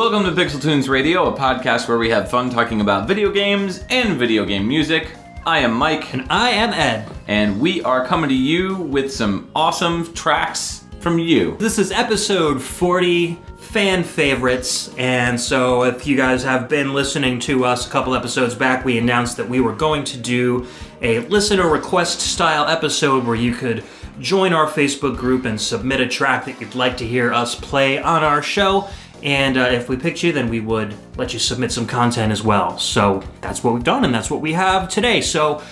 Welcome to PixelTunes Radio, a podcast where we have fun talking about video games and video game music. I am Mike. And I am Ed. And we are coming to you with some awesome tracks from you. This is episode 40, fan favorites. And so if you guys have been listening to us a couple episodes back, we announced that we were going to do a listener request style episode where you could join our Facebook group and submit a track that you'd like to hear us play on our show. And if we picked you, then we would let you submit some content as well. So that's what we've done, and that's what we have today. So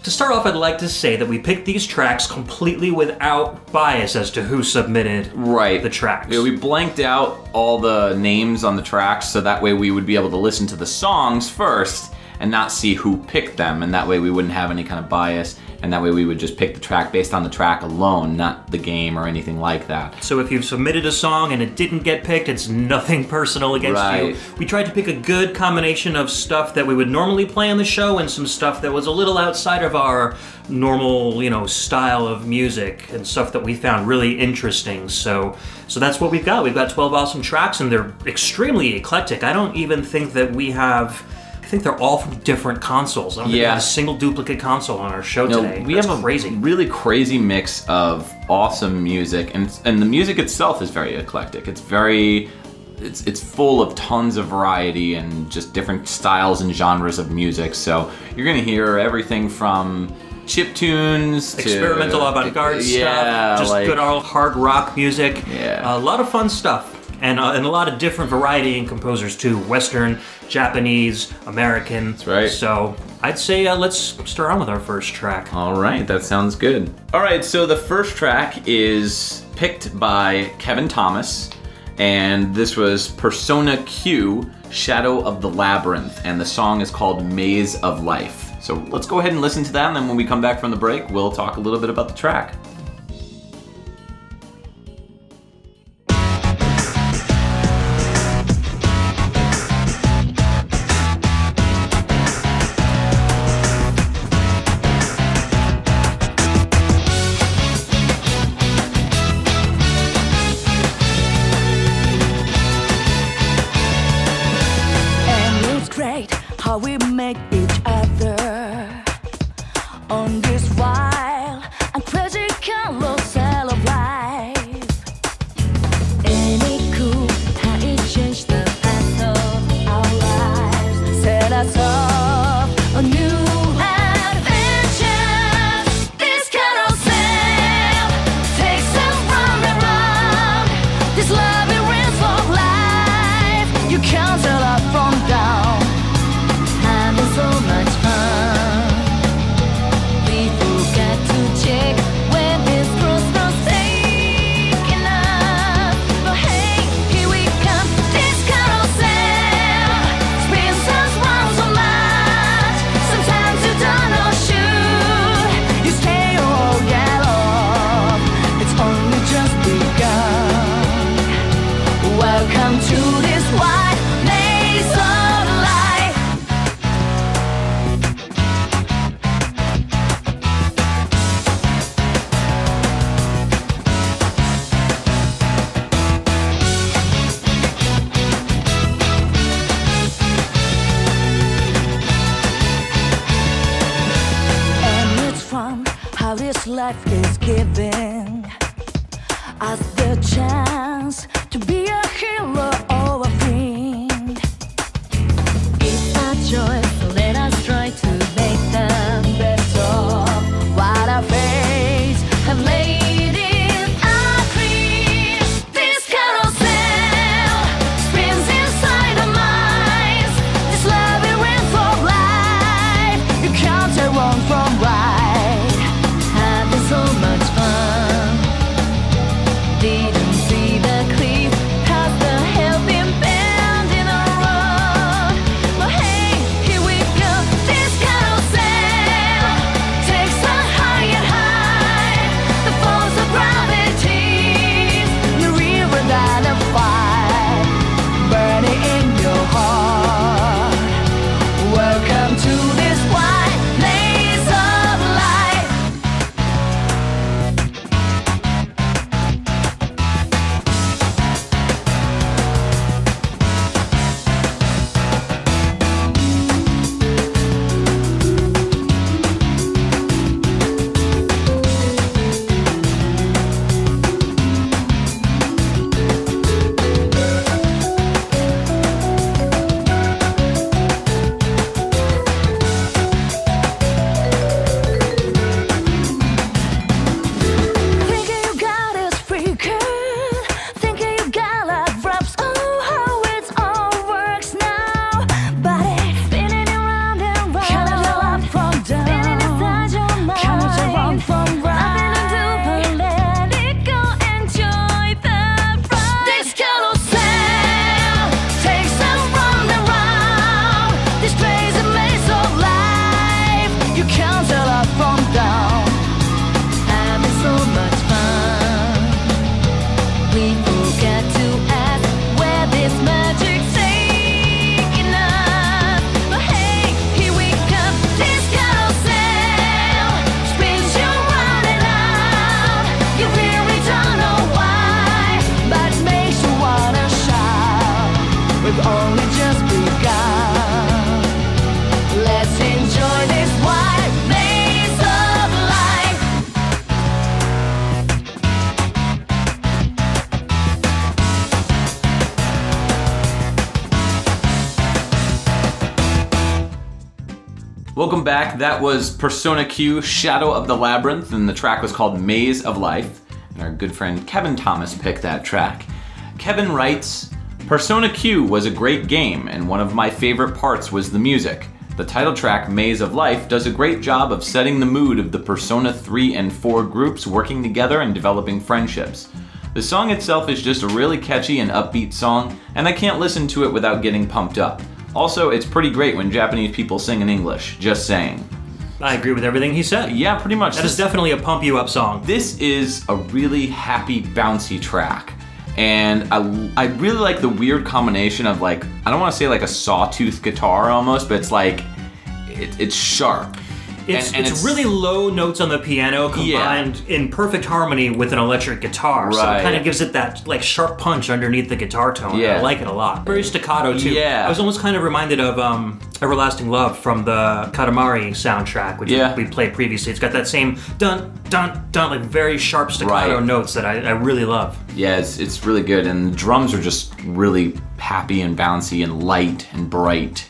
to start off, I'd like to say that we picked these tracks completely without bias as to who submitted the tracks. Yeah, we blanked out all the names on the tracks, so that way we would be able to listen to the songs first and not see who picked them, and that way we wouldn't have any kind of bias, and that way we would just pick the track based on the track alone, not the game or anything like that. So if you've submitted a song and it didn't get picked, it's nothing personal against you. We tried to pick a good combination of stuff that we would normally play on the show and some stuff that was a little outside of our normal, style of music, and stuff that we found really interesting. So that's what we've got. We've got 12 awesome tracks, and they're extremely eclectic. I don't even think that we have... I think they're all from different consoles. I don't think we have a single duplicate console on our show today. We have a really crazy mix of awesome music, and the music itself is very eclectic. It's full of tons of variety and just different styles and genres of music. So you're gonna hear everything from chiptunes to experimental avant-garde stuff, just good old hard rock music. Yeah, a lot of fun stuff. And a lot of different variety in composers too. Western, Japanese, American. That's right. So I'd say let's start on with our first track. All right, that sounds good. All right, so the first track is picked by Kevin Thomas, and this was Persona Q, Shadow of the Labyrinth, and the song is called Maze of Life. So let's go ahead and listen to that, and then when we come back from the break, we'll talk a little bit about the track. How we make each other on this wild and crazy carousel of life. Any cool time it changed the path of our lives, set us off a new adventure. This carousel takes us round and round. This labyrinth of life, you can't tell up from down. So much fun. We forgot to check when this crossroads taking us. But hey, here we come. This carousel spins us round so much. Welcome back. That was Persona Q Shadow of the Labyrinth, and the track was called Maze of Life. And our good friend Kevin Thomas picked that track. Kevin writes, Persona Q was a great game, and one of my favorite parts was the music. The title track, Maze of Life, does a great job of setting the mood of the Persona 3 and 4 groups working together and developing friendships. The song itself is just a really catchy and upbeat song, and I can't listen to it without getting pumped up. Also, it's pretty great when Japanese people sing in English, just saying. I agree with everything he said. Yeah, pretty much. That is definitely a pump you up song. This is a really happy, bouncy track. And I really like the weird combination of like, I don't want to say like a sawtooth guitar almost, but it's like, it's sharp. It's really low notes on the piano combined in perfect harmony with an electric guitar. Right. So it kind of gives it that like sharp punch underneath the guitar tone. Yeah. I like it a lot. Very staccato too. Yeah. I was almost kind of reminded of Everlasting Love from the Katamari soundtrack, which we played previously. It's got that same dun, dun, dun, like very sharp staccato notes that I really love. Yeah, it's really good. And the drums are just really happy and bouncy and light and bright.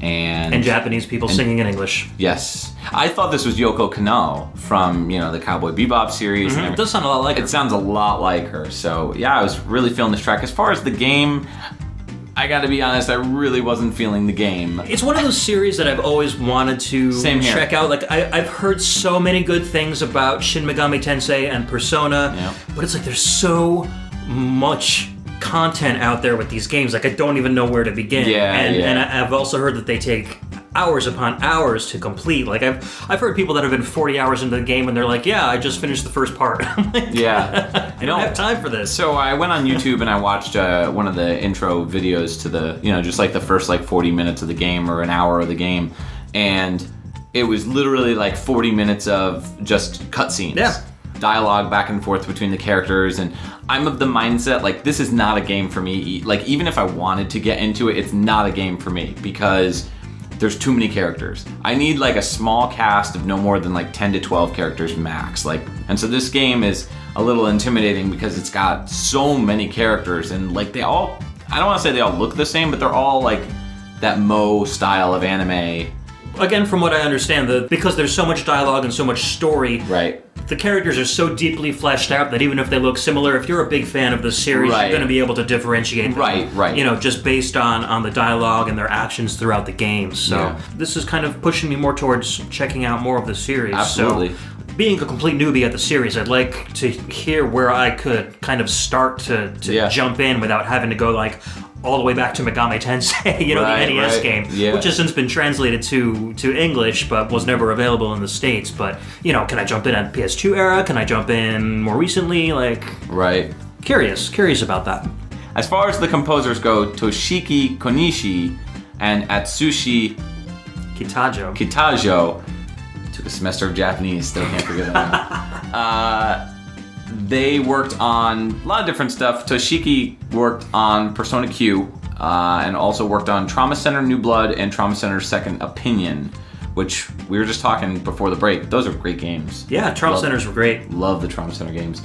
And Japanese people singing in English. Yes. I thought this was Yoko Kanno from, the Cowboy Bebop series. Mm-hmm. It does sound a lot like her. It sounds a lot like her. So, yeah, I was really feeling this track. As far as the game, I gotta be honest, I really wasn't feeling the game. It's one of those series that I've always wanted to check out. Like, I've heard so many good things about Shin Megami Tensei and Persona, but it's like there's so much content out there with these games, like I don't even know where to begin. And I've also heard that they take hours upon hours to complete. Like I've heard people that have been 40 hours into the game and they're like, yeah, I just finished the first part. I don't have time for this. So I went on YouTube and I watched one of the intro videos to the, just like the first like 40 minutes of the game or an hour of the game, and it was literally like 40 minutes of just cutscenes. Yeah. Dialogue back and forth between the characters, and I'm of the mindset like this is not a game for me. Like even if I wanted to get into it, it's not a game for me because there's too many characters. I need like a small cast of no more than like 10 to 12 characters max. And so this game is a little intimidating because it's got so many characters, and like they all, I don't want to say they all look the same, but they're all like that Mo style of anime. Again, from what I understand, because there's so much dialogue and so much story, the characters are so deeply fleshed out that even if they look similar, if you're a big fan of the series, you're going to be able to differentiate them, just based on the dialogue and their actions throughout the game. So this is kind of pushing me more towards checking out more of the series. Absolutely. So, being a complete newbie at the series, I'd like to hear where I could kind of start to jump in without having to go like all the way back to Megami Tensei, the NES game, which has since been translated to English, but was never available in the States. But, can I jump in at PS2 era? Can I jump in more recently? Curious about that. As far as the composers go, Toshiki Konishi and Atsushi Kitajo, took a semester of Japanese, still can't figure that out. They worked on a lot of different stuff. Toshiki worked on Persona Q, and also worked on Trauma Center New Blood and Trauma Center Second Opinion, which we were just talking before the break. Those are great games. Yeah, Trauma Centers were great. Love the Trauma Center games.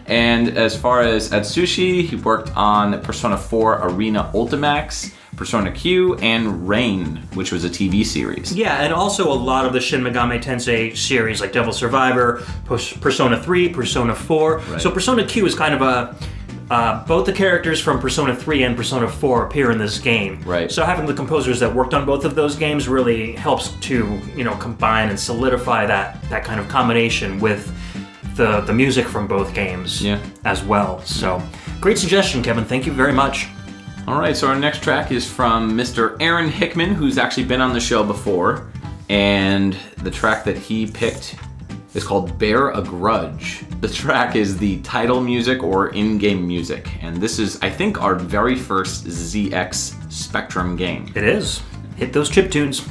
And as far as Atsushi, he worked on Persona 4 Arena Ultimax, Persona Q, and Rain, which was a TV series. Yeah, and also a lot of the Shin Megami Tensei series, like Devil Survivor, Persona 3, Persona 4. So Persona Q is kind of both the characters from Persona 3 and Persona 4 appear in this game. So having the composers that worked on both of those games really helps to, combine and solidify that kind of combination with the music from both games as well. So great suggestion, Kevin. Thank you very much. All right, so our next track is from Mr. Aaron Hickman, who's actually been on the show before, and the track that he picked is called Bear a Grudge. The track is the title music or in-game music, and this is, I think, our very first ZX Spectrum game. It is. Hit those chip tunes.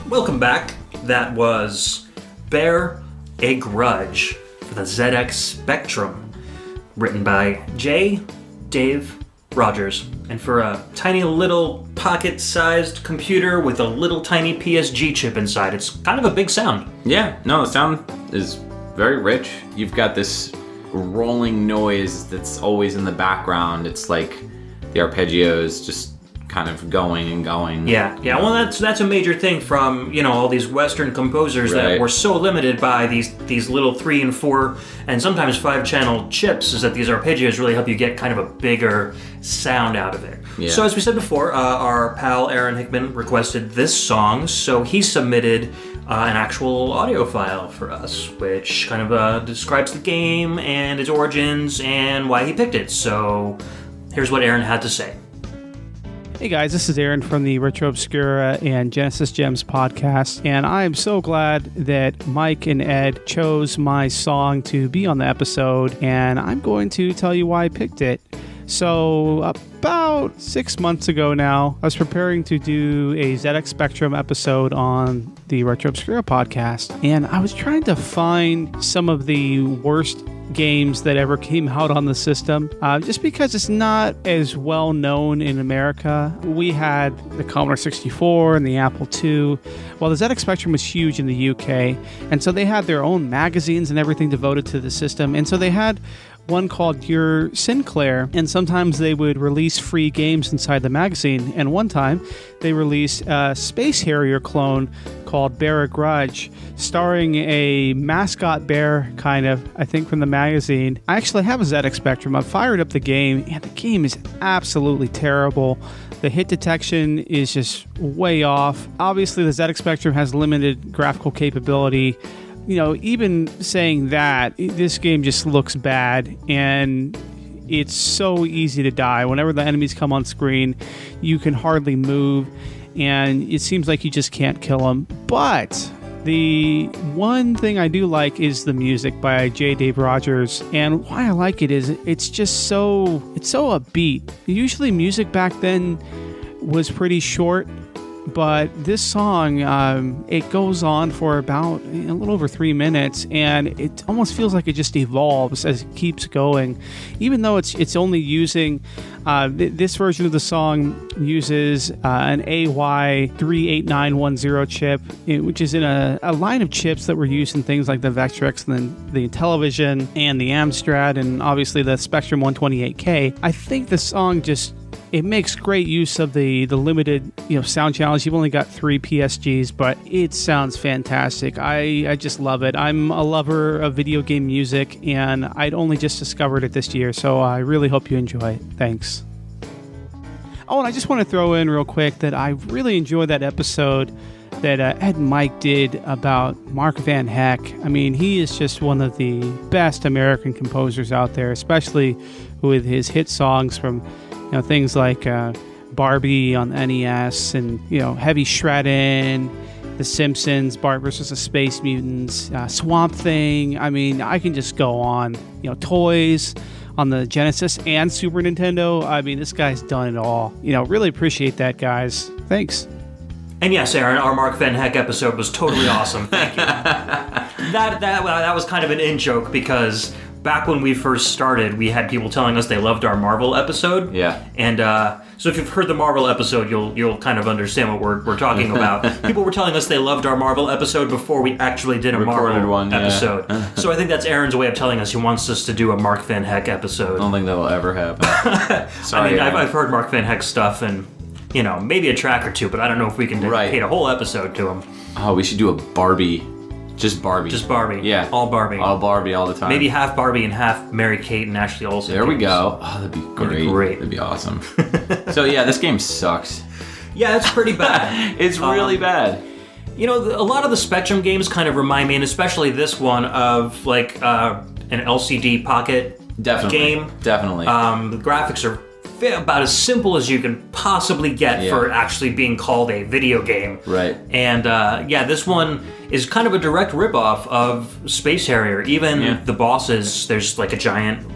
Welcome back. That was Bear a Grudge for the ZX Spectrum, written by J. Dave Rogers. And for a tiny little pocket-sized computer with a little tiny PSG chip inside, it's kind of a big sound. Yeah, no, the sound is very rich. You've got this rolling noise that's always in the background. It's like the arpeggios just kind of going and going. Yeah. Well, that's a major thing from, you know, all these Western composers that were so limited by these little 3 and 4 and sometimes 5-channel chips, is that these arpeggios really help you get kind of a bigger sound out of it. Yeah. So as we said before, our pal Aaron Hickman requested this song, so he submitted an actual audio file for us, which kind of describes the game and its origins and why he picked it. So here's what Aaron had to say. Hey guys, this is Aaron from the Retro Obscura and Genesis Gems podcast, and I am so glad that Mike and Ed chose my song to be on the episode, and I'm going to tell you why I picked it. So about 6 months ago now, I was preparing to do a ZX Spectrum episode on the Retro Obscura podcast, and I was trying to find some of the worst games that ever came out on the system, just because it's not as well known in America. We had the Commodore 64 and the Apple II. Well, the ZX Spectrum was huge in the UK, and so they had their own magazines and everything devoted to the system, and so they had one called Your Sinclair, and sometimes they would release free games inside the magazine. And one time they released a Space Harrier clone called Bear a Grudge, starring a mascot bear, kind of, I think, from the magazine. I actually have a ZX Spectrum. I've fired up the game, and the game is absolutely terrible. The hit detection is just way off. Obviously, the ZX Spectrum has limited graphical capability. You know, even saying that, this game just looks bad, and it's so easy to die. Whenever the enemies come on screen, you can hardly move, and it seems like you just can't kill them. But the one thing I do like is the music by J. Dave Rogers, and why I like it is it's just so upbeat. Usually music back then was pretty short, but this song, it goes on for about a little over 3 minutes, and it almost feels like it just evolves as it keeps going. Even though it's only using, this version of the song uses an AY38910 chip, which is in a line of chips that were used in things like the Vectrex and then the Intellivision and the Amstrad and obviously the Spectrum 128K. I think the song it makes great use of the limited sound channels. You've only got 3 PSGs, but it sounds fantastic. I just love it. I'm a lover of video game music, and I'd only just discovered it this year, so I really hope you enjoy it. Thanks. Oh, and I just want to throw in real quick that I really enjoyed that episode that Ed and Mike did about Mark Van Heck. I mean, he is just one of the best American composers out there, especially with his hit songs from things like Barbie on the NES and, Heavy Shreddin', The Simpsons, Bart versus the Space Mutants, Swamp Thing. I mean, I can just go on. Toys on the Genesis and Super Nintendo. I mean, this guy's done it all. Really appreciate that, guys. Thanks. And yes, Aaron, our Mark Van Heck episode was totally awesome. Thank you. That was kind of an in-joke because back when we first started, we had people telling us they loved our Marvel episode. Yeah. And so if you've heard the Marvel episode, you'll kind of understand what we're talking about. People were telling us they loved our Marvel episode before we actually did a Marvel episode. Yeah. So I think that's Aaron's way of telling us he wants us to do a Mark Van Heck episode. I don't think that will ever happen. Sorry, I've heard Mark Van Heck stuff and, maybe a track or two, but I don't know if we can dedicate a whole episode to him. Oh, we should do a Barbie. Just Barbie. Just Barbie. Yeah. All Barbie. All Barbie all the time. Maybe half Barbie and half Mary-Kate and Ashley Olsen. There we go. Oh, that'd be great. That'd be awesome. So yeah, this game sucks. Yeah, it's pretty bad. It's really bad. A lot of the Spectrum games kind of remind me, and especially this one, of like an LCD Pocket game. Definitely. The graphics are about as simple as you can possibly get for actually being called a video game. Right. And this one is kind of a direct ripoff of Space Harrier. Even the bosses, there's like a giant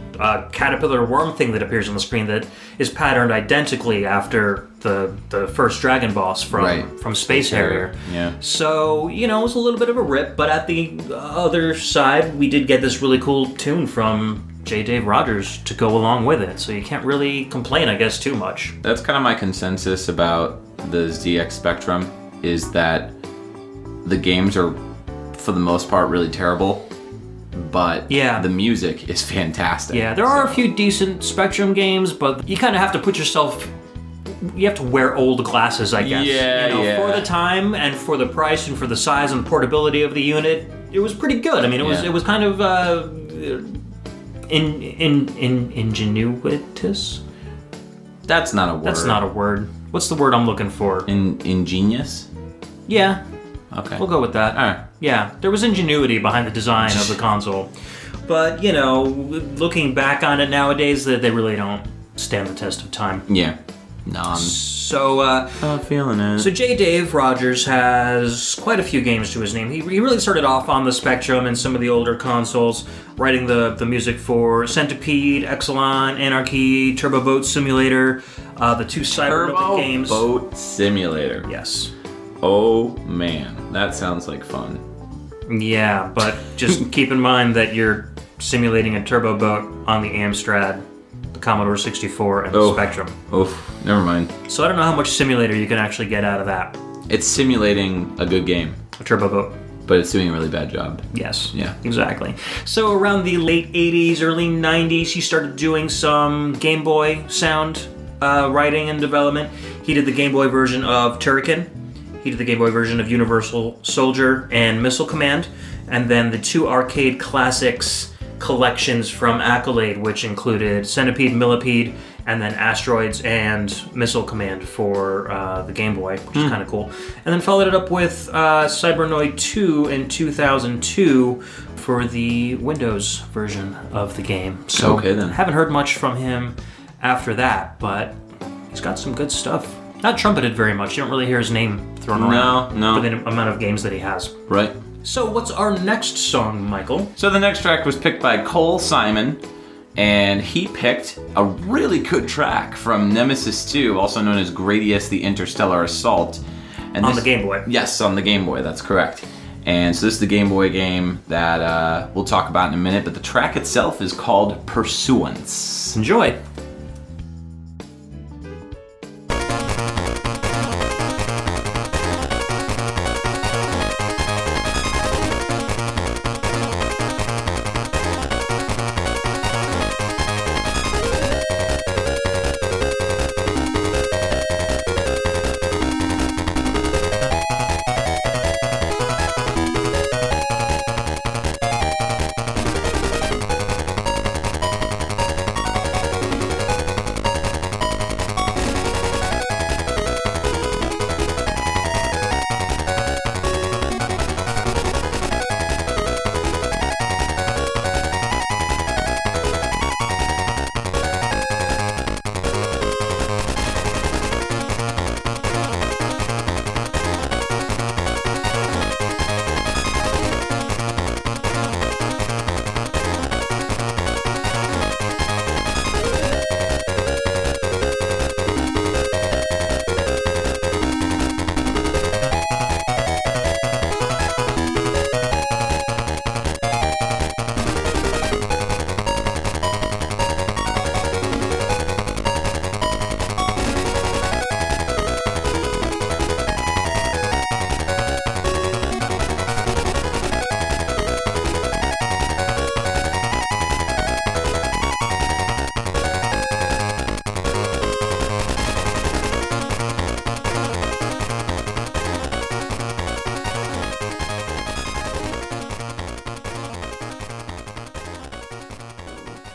caterpillar worm thing that appears on the screen that is patterned identically after the first dragon boss from Space Harrier. Yeah. So, it was a little bit of a rip, but at the other side, we did get this really cool tune from J. Dave Rogers to go along with it, so you can't really complain, I guess, too much. That's kind of my consensus about the ZX Spectrum, is that the games are, for the most part, really terrible, but the music is fantastic. Yeah, there are a few decent Spectrum games, but you kind of have to put yourself... You have to wear old glasses, I guess. For the time and for the price and for the size and the portability of the unit, it was pretty good. I mean, it was kind of... ingenuitous? That's not a word. That's not a word. What's the word I'm looking for? Ingenious? Yeah. Okay. We'll go with that. All right. Yeah, there was ingenuity behind the design of the console. But, looking back on it nowadays, they really don't stand the test of time. Yeah. No, So, not feeling it. So J. Dave Rogers has quite a few games to his name. He really started off on the Spectrum and some of the older consoles, writing the music for Centipede, Exelon, Anarchy, Turbo Boat Simulator, the 2 Cyber games. Turbo Boat Simulator. Yes. Oh man, that sounds like fun. Yeah, but just keep in mind that you're simulating a turbo boat on the Amstrad, the Commodore 64, and the Spectrum. Never mind. So I don't know how much simulator you can actually get out of that. It's simulating a good game. A turbo boat. But it's doing a really bad job. Yes. Yeah. Exactly. So around the late 80s, early 90s, he started doing some Game Boy sound writing and development. He did the Game Boy version of Turrican. He did the Game Boy version of Universal Soldier and Missile Command. And then the 2 arcade classics collections from Accolade, which included Centipede, Millipede, and then Asteroids and Missile Command for the Game Boy, which is kind of cool. And then followed it up with Cybernoid 2 in 2002 for the Windows version of the game. So okay, then. Haven't heard much from him after that, but he's got some good stuff. Not trumpeted very much. You don't really hear his name thrown around No. for the amount of games that he has. Right. So what's our next song, Michael? So the next track was picked by Cole Simon, and he picked a really good track from Nemesis 2, also known as Gradius the Interstellar Assault. And On the Game Boy. Yes, on the Game Boy, that's correct. And so this is the Game Boy game that we'll talk about in a minute, but the track itself is called Pursuance. Enjoy.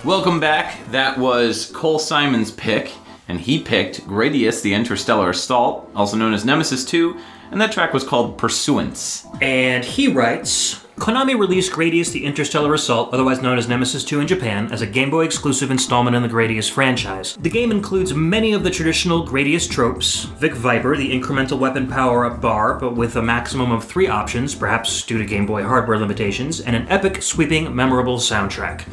Welcome back. That was Cole Simon's pick, and he picked Gradius the Interstellar Assault, also known as Nemesis 2, and that track was called Pursuance. And he writes, Konami released Gradius the Interstellar Assault, otherwise known as Nemesis 2 in Japan, as a Game Boy exclusive installment in the Gradius franchise. The game includes many of the traditional Gradius tropes: Vic Viper, the incremental weapon power-up bar, but with a maximum of 3 options, perhaps due to Game Boy hardware limitations, and an epic, sweeping, memorable soundtrack.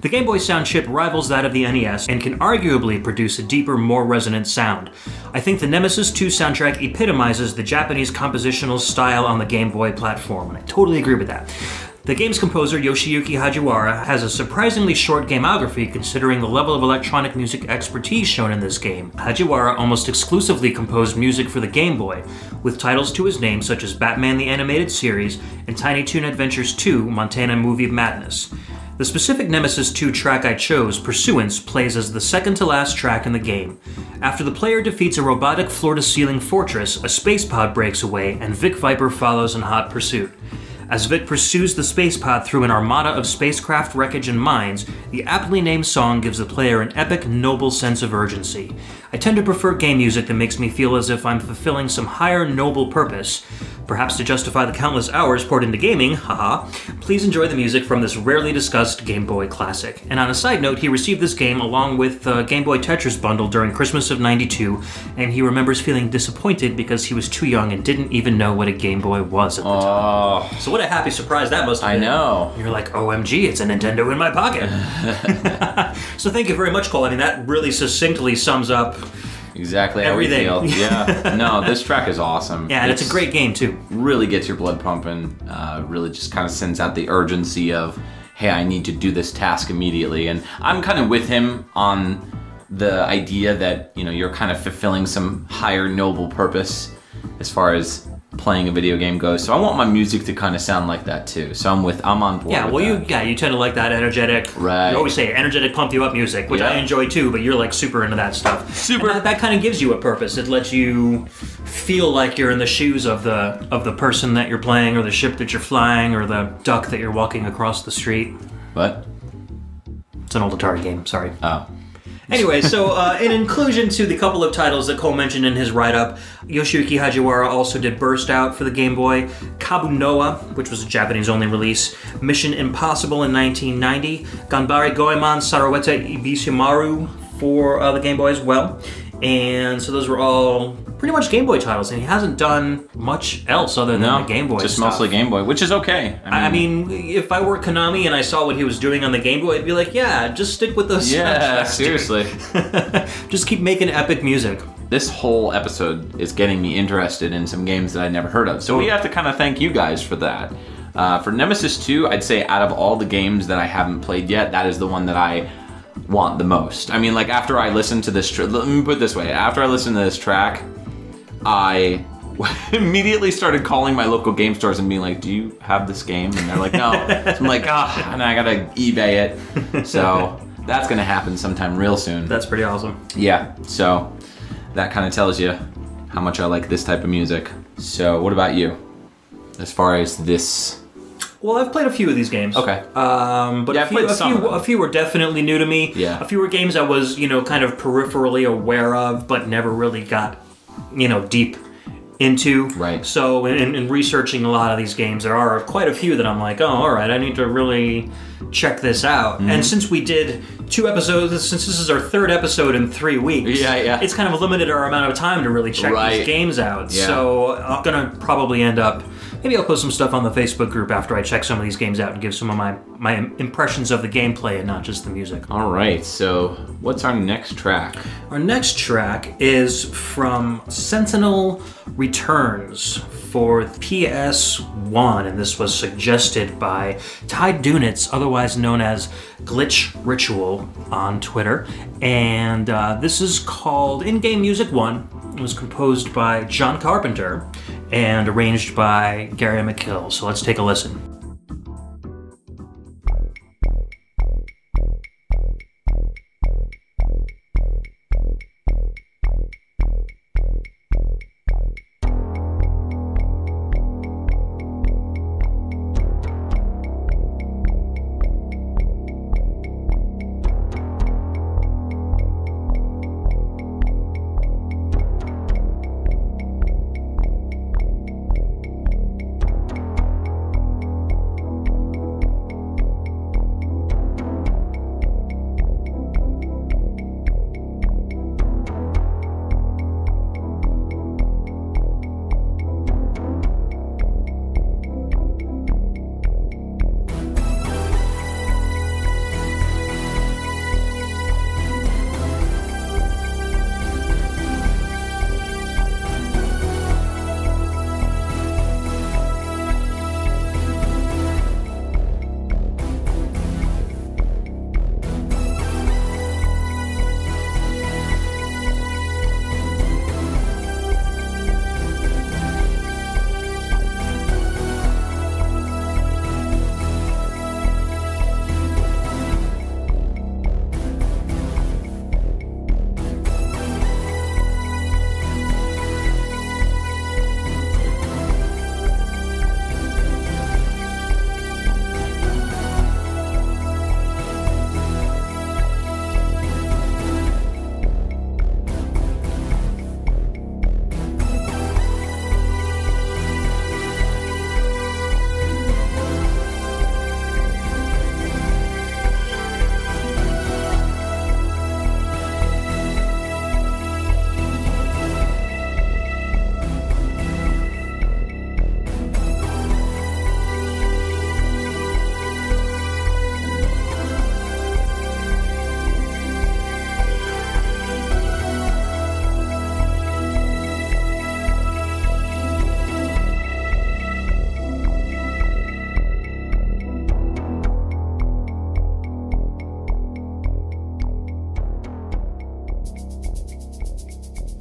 The Game Boy sound chip rivals that of the NES and can arguably produce a deeper, more resonant sound. I think the Nemesis 2 soundtrack epitomizes the Japanese compositional style on the Game Boy platform, and I totally agree with that. The game's composer, Yoshiyugi Hagiwara, has a surprisingly short gameography considering the level of electronic music expertise shown in this game. Hagiwara almost exclusively composed music for the Game Boy, with titles to his name such as Batman the Animated Series and Tiny Toon Adventures 2 Montana Movie Madness. The specific Nemesis 2 track I chose, Pursuance, plays as the second to last track in the game. After the player defeats a robotic floor-to-ceiling fortress, a space pod breaks away, and Vic Viper follows in hot pursuit. As Vic pursues the space pod through an armada of spacecraft wreckage and mines, the aptly named song gives the player an epic, noble sense of urgency. I tend to prefer game music that makes me feel as if I'm fulfilling some higher, noble purpose. Perhaps to justify the countless hours poured into gaming, haha. Please enjoy the music from this rarely discussed Game Boy classic. And on a side note, he received this game along with the Game Boy Tetris bundle during Christmas of '92, and he remembers feeling disappointed because he was too young and didn't even know what a Game Boy was at the time. So what a happy surprise that must have been. I know. You're like, OMG, it's a Nintendo in my pocket. So thank you very much, Cole. I mean, that really succinctly sums up exactly everything. How we feel. Yeah. No, this track is awesome. Yeah, and it's a great game, too. Really gets your blood pumping. Really just kind of sends out the urgency of, hey, I need to do this task immediately. And I'm kind of with him on the idea that, you know, you're kind of fulfilling some higher noble purpose as far as playing a video game goes. So I want my music to kind of sound like that too. So I'm on board. Yeah, with well, that. you tend to like that energetic. Right. You always say energetic, pump you up music, which I enjoy too. But you're like super into that stuff. Super. And that kind of gives you a purpose. It lets you feel like you're in the shoes of the person that you're playing, or the ship that you're flying, or the duck that you're walking across the street. What? It's an old Atari game. Sorry. Oh. Anyway, so in inclusion to the couple of titles that Cole mentioned in his write-up, Yoshiyuki Hagiwara also did Burst Out for the Game Boy, Kabunoa, which was a Japanese-only release, Mission Impossible in 1990, Ganbare Goemon Saruete Ibishimaru for the Game Boy as well. And so those were all pretty much Game Boy titles, and he hasn't done much else other than the Game Boy just stuff. mostly Game Boy, which is okay. I mean, if I were Konami and I saw what he was doing on the Game Boy, I'd be like, yeah, just stick with those soundtracks, seriously. Just keep making epic music. This whole episode is getting me interested in some games that I'd never heard of, so we have to kind of thank you guys for that. For Nemesis 2, I'd say out of all the games that I haven't played yet, that is the one that I want the most. I mean, like, after I listened to this, let me put it this way, after I listened to this track, I immediately started calling my local game stores and being like, do you have this game? And they're like, no. So I'm like, and I gotta eBay it. So that's gonna happen sometime real soon. That's pretty awesome. Yeah, so that kind of tells you how much I like this type of music. So what about you, as far as this? Well, I've played a few of these games. Okay. But Yeah, a few were definitely new to me. Yeah. A few were games I was, kind of peripherally aware of, but never really got, deep into. Right. So in researching a lot of these games, there are quite a few that I'm like, oh, all right, I need to really check this out. And since we did 2 episodes, since this is our 3rd episode in 3 weeks, it's kind of limited our amount of time to really check these games out. Yeah. So I'm gonna probably end up, maybe I'll post some stuff on the Facebook group after I check some of these games out and give some of my impressions of the gameplay and not just the music. All right, so what's our next track? Our next track is from Sentinel Returns for PS1, and this was suggested by Ty Dunitz, otherwise known as Glitch Ritual on Twitter. And this is called In-Game Music 1. It was composed by John Carpenter and arranged by Gary McKill. So let's take a listen.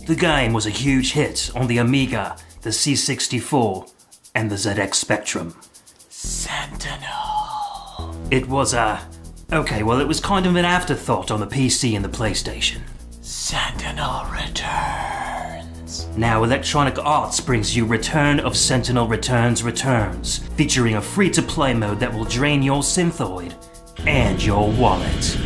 The game was a huge hit on the Amiga, the C64, and the ZX Spectrum. Sentinel. It was okay, well, it was kind of an afterthought on the PC and the PlayStation. Sentinel Returns. Now Electronic Arts brings you Return of Sentinel Returns, featuring a free-to-play mode that will drain your synthoid and your wallet.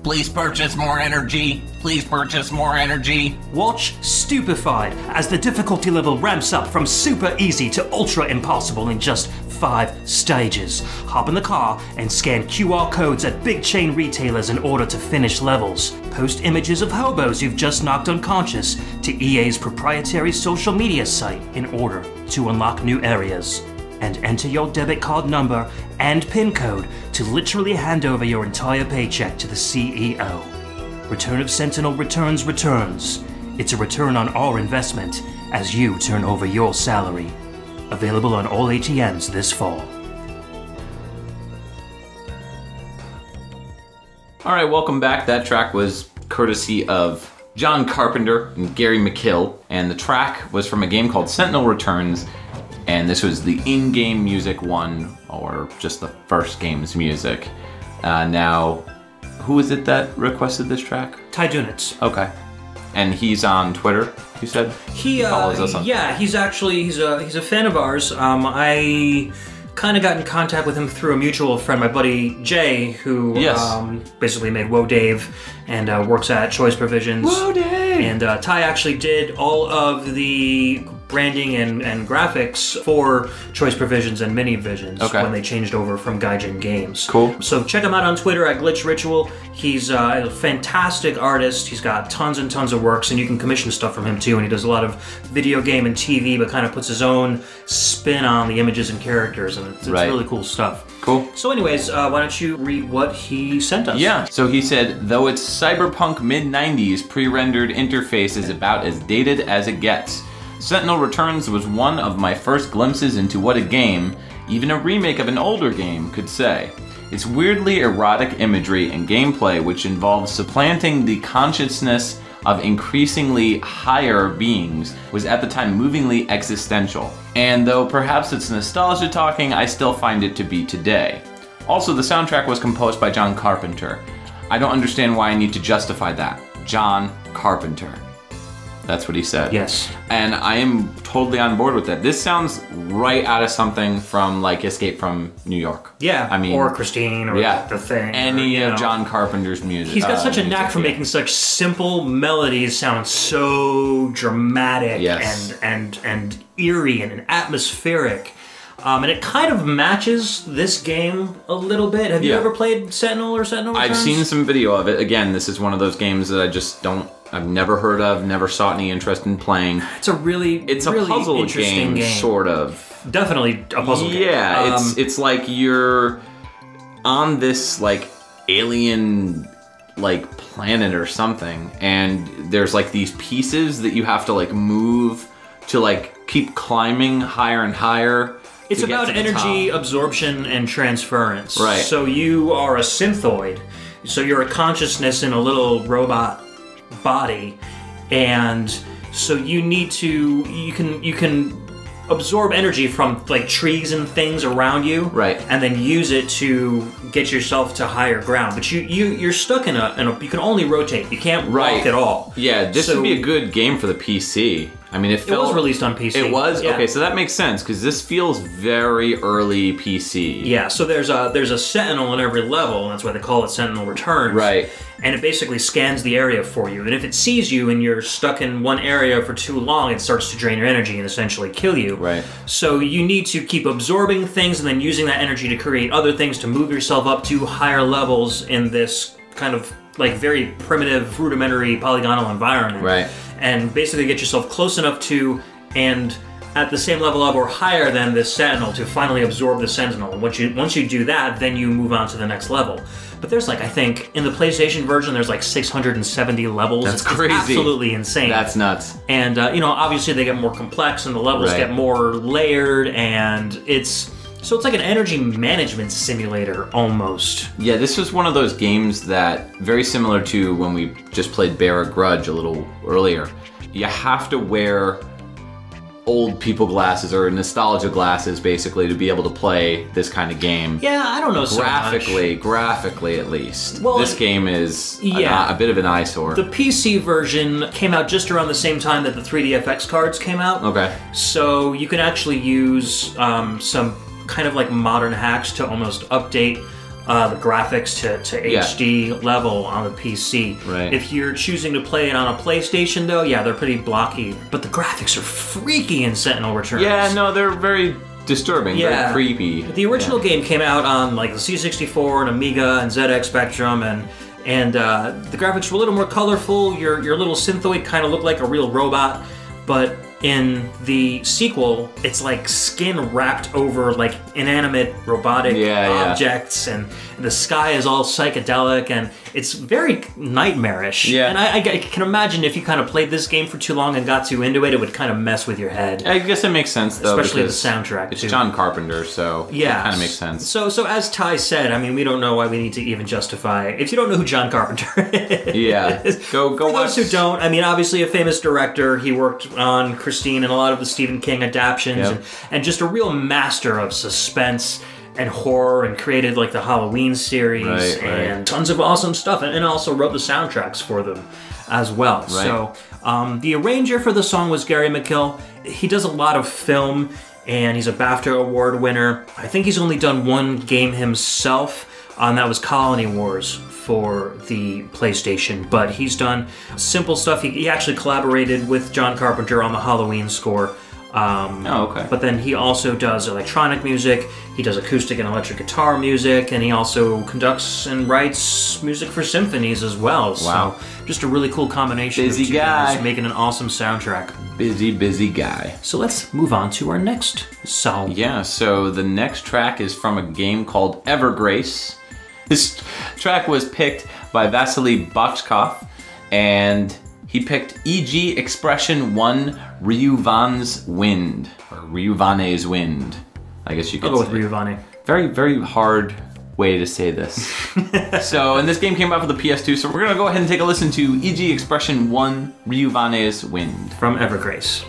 Please purchase more energy. Please purchase more energy. Watch stupefied as the difficulty level ramps up from super easy to ultra impossible in just 5 stages. Hop in the car and scan QR codes at big chain retailers in order to finish levels. Post images of hobos you've just knocked unconscious to EA's proprietary social media site in order to unlock new areas. And enter your debit card number and PIN code to literally hand over your entire paycheck to the CEO. Return of Sentinel returns. It's a return on our investment as you turn over your salary. Available on all ATMs this fall. All right, welcome back. That track was courtesy of John Carpenter and Gary McKill, and the track was from a game called Sentinel Returns, and this was the in-game music one, or just the first game's music. Now, who is it that requested this track? Ty Dunitz. Okay. And he's on Twitter, you said? He follows us on... Yeah, he's a fan of ours. I kind of got in contact with him through a mutual friend, my buddy Jay, who basically made Whoa Dave and works at Choice Provisions. Whoa Dave! And Ty actually did all of the branding and graphics for Choice Provisions and Mini Visions when they changed over from Gaijin Games. Cool. So check him out on Twitter at Glitch Ritual. He's a fantastic artist. He's got tons and tons of works, and you can commission stuff from him too. And he does a lot of video game and TV, but kind of puts his own spin on the images and characters, and it's really cool stuff. Cool. So anyways, why don't you read what he sent us? Yeah, so he said, though its cyberpunk mid-90s pre-rendered interface is about as dated as it gets, Sentinel Returns was one of my first glimpses into what a game, even a remake of an older game, could say. Its weirdly erotic imagery and gameplay, which involves supplanting the consciousness of increasingly higher beings, was at the time movingly existential. And though perhaps it's nostalgia talking, I still find it to be today. Also, the soundtrack was composed by John Carpenter. I don't understand why I need to justify that. John Carpenter. That's what he said. Yes. And I am totally on board with that. This sounds right out of something from like Escape from New York. Yeah. I mean, or Christine, or The Thing. Any of John Carpenter's music. He's got such a knack for making such simple melodies sound so dramatic and eerie and atmospheric. And it kind of matches this game a little bit. Have you ever played Sentinel or Sentinel Returns? I've seen some video of it. Again, this is one of those games that I just don't... I've never heard of, never sought any interest in playing. It's a really puzzle interesting game. Sort of. Definitely a puzzle game. Yeah, it's like you're on this like alien like planet or something, and there's like these pieces that you have to like move to like keep climbing higher and higher. It's about energy absorption and transference. Right. So you are a synthoid. So you're a consciousness in a little robot body, and so you need to you can absorb energy from like trees and things around you, right, and then use it to get yourself to higher ground. But you're stuck in a you can only rotate. You can't walk at all. Yeah, this would be a good game for the PC. I mean, it was released on PC. It was? Yeah. Okay, so that makes sense, because this feels very early PC. Yeah, so there's a Sentinel in every level, and that's why they call it Sentinel Returns. Right. And it basically scans the area for you. And if it sees you and you're stuck in one area for too long, it starts to drain your energy and essentially kill you. Right. So you need to keep absorbing things and then using that energy to create other things to move yourself up to higher levels in this kind of like very primitive, rudimentary, polygonal environment. Right. And basically get yourself close enough to and at the same level of or higher than this Sentinel to finally absorb the Sentinel. And once you do that, then you move on to the next level. But there's like, I think, in the PlayStation version, there's like 670 levels. That's crazy. It's absolutely insane. That's nuts. And, obviously they get more complex and the levels get more layered, and so it's like an energy management simulator, almost. Yeah, this was one of those games that, very similar to when we just played Bear Grudge a little earlier, you have to wear old people glasses or nostalgia glasses, basically, to be able to play this kind of game. Yeah, I don't know so much. Graphically at least. Well, this game is a bit of an eyesore. The PC version came out just around the same time that the 3DFX cards came out. Okay. So you can actually use some kind of like modern hacks to almost update the graphics to HD level on the PC. Right. If you're choosing to play it on a PlayStation, though, yeah, they're pretty blocky. But the graphics are freaky in Sentinel Returns. Yeah, no, they're very disturbing, very creepy. The original game came out on like the C64 and Amiga and ZX Spectrum, and the graphics were a little more colorful. Your little synthoid kind of looked like a real robot, but in the sequel, it's like skin wrapped over like inanimate robotic objects, and the sky is all psychedelic, and it's very nightmarish. Yeah. And I can imagine if you kind of played this game for too long and got too into it, it would kind of mess with your head. I guess it makes sense, though. Especially the soundtrack, it's John Carpenter, so it kind of makes sense. So as Ty said, I mean, we don't know why we need to even justify. If you don't know who John Carpenter is, go for watch. those who don't, I mean, obviously a famous director. He worked on Christine and a lot of the Stephen King adaptions, and just a real master of suspense and horror, and created like the Halloween series and tons of awesome stuff, and also wrote the soundtracks for them as well. Right. So the arranger for the song was Gary McKill. He does a lot of film, and he's a BAFTA award winner. I think he's only done one game himself, and that was Colony Wars for the PlayStation, but he's done simple stuff. He actually collaborated with John Carpenter on the Halloween score. But then he also does electronic music, he does acoustic and electric guitar music, and he also conducts and writes music for symphonies as well. Wow. So just a really cool combination. Busy guy. Making an awesome soundtrack. Busy guy. So let's move on to our next song. Yeah, so the next track is from a game called Evergrace. This track was picked by Vasiliy Bochkov, and he picked E.G. Expression 1 Ryuvane's Wind, or Ryuvane's Wind, I guess you could say. I'll go with Ryuvane. Very, very hard way to say this. So, and this game came out for the PS2, so we're going to go ahead and take a listen to E.G. Expression 1 Ryuvane's Wind. From Evergrace.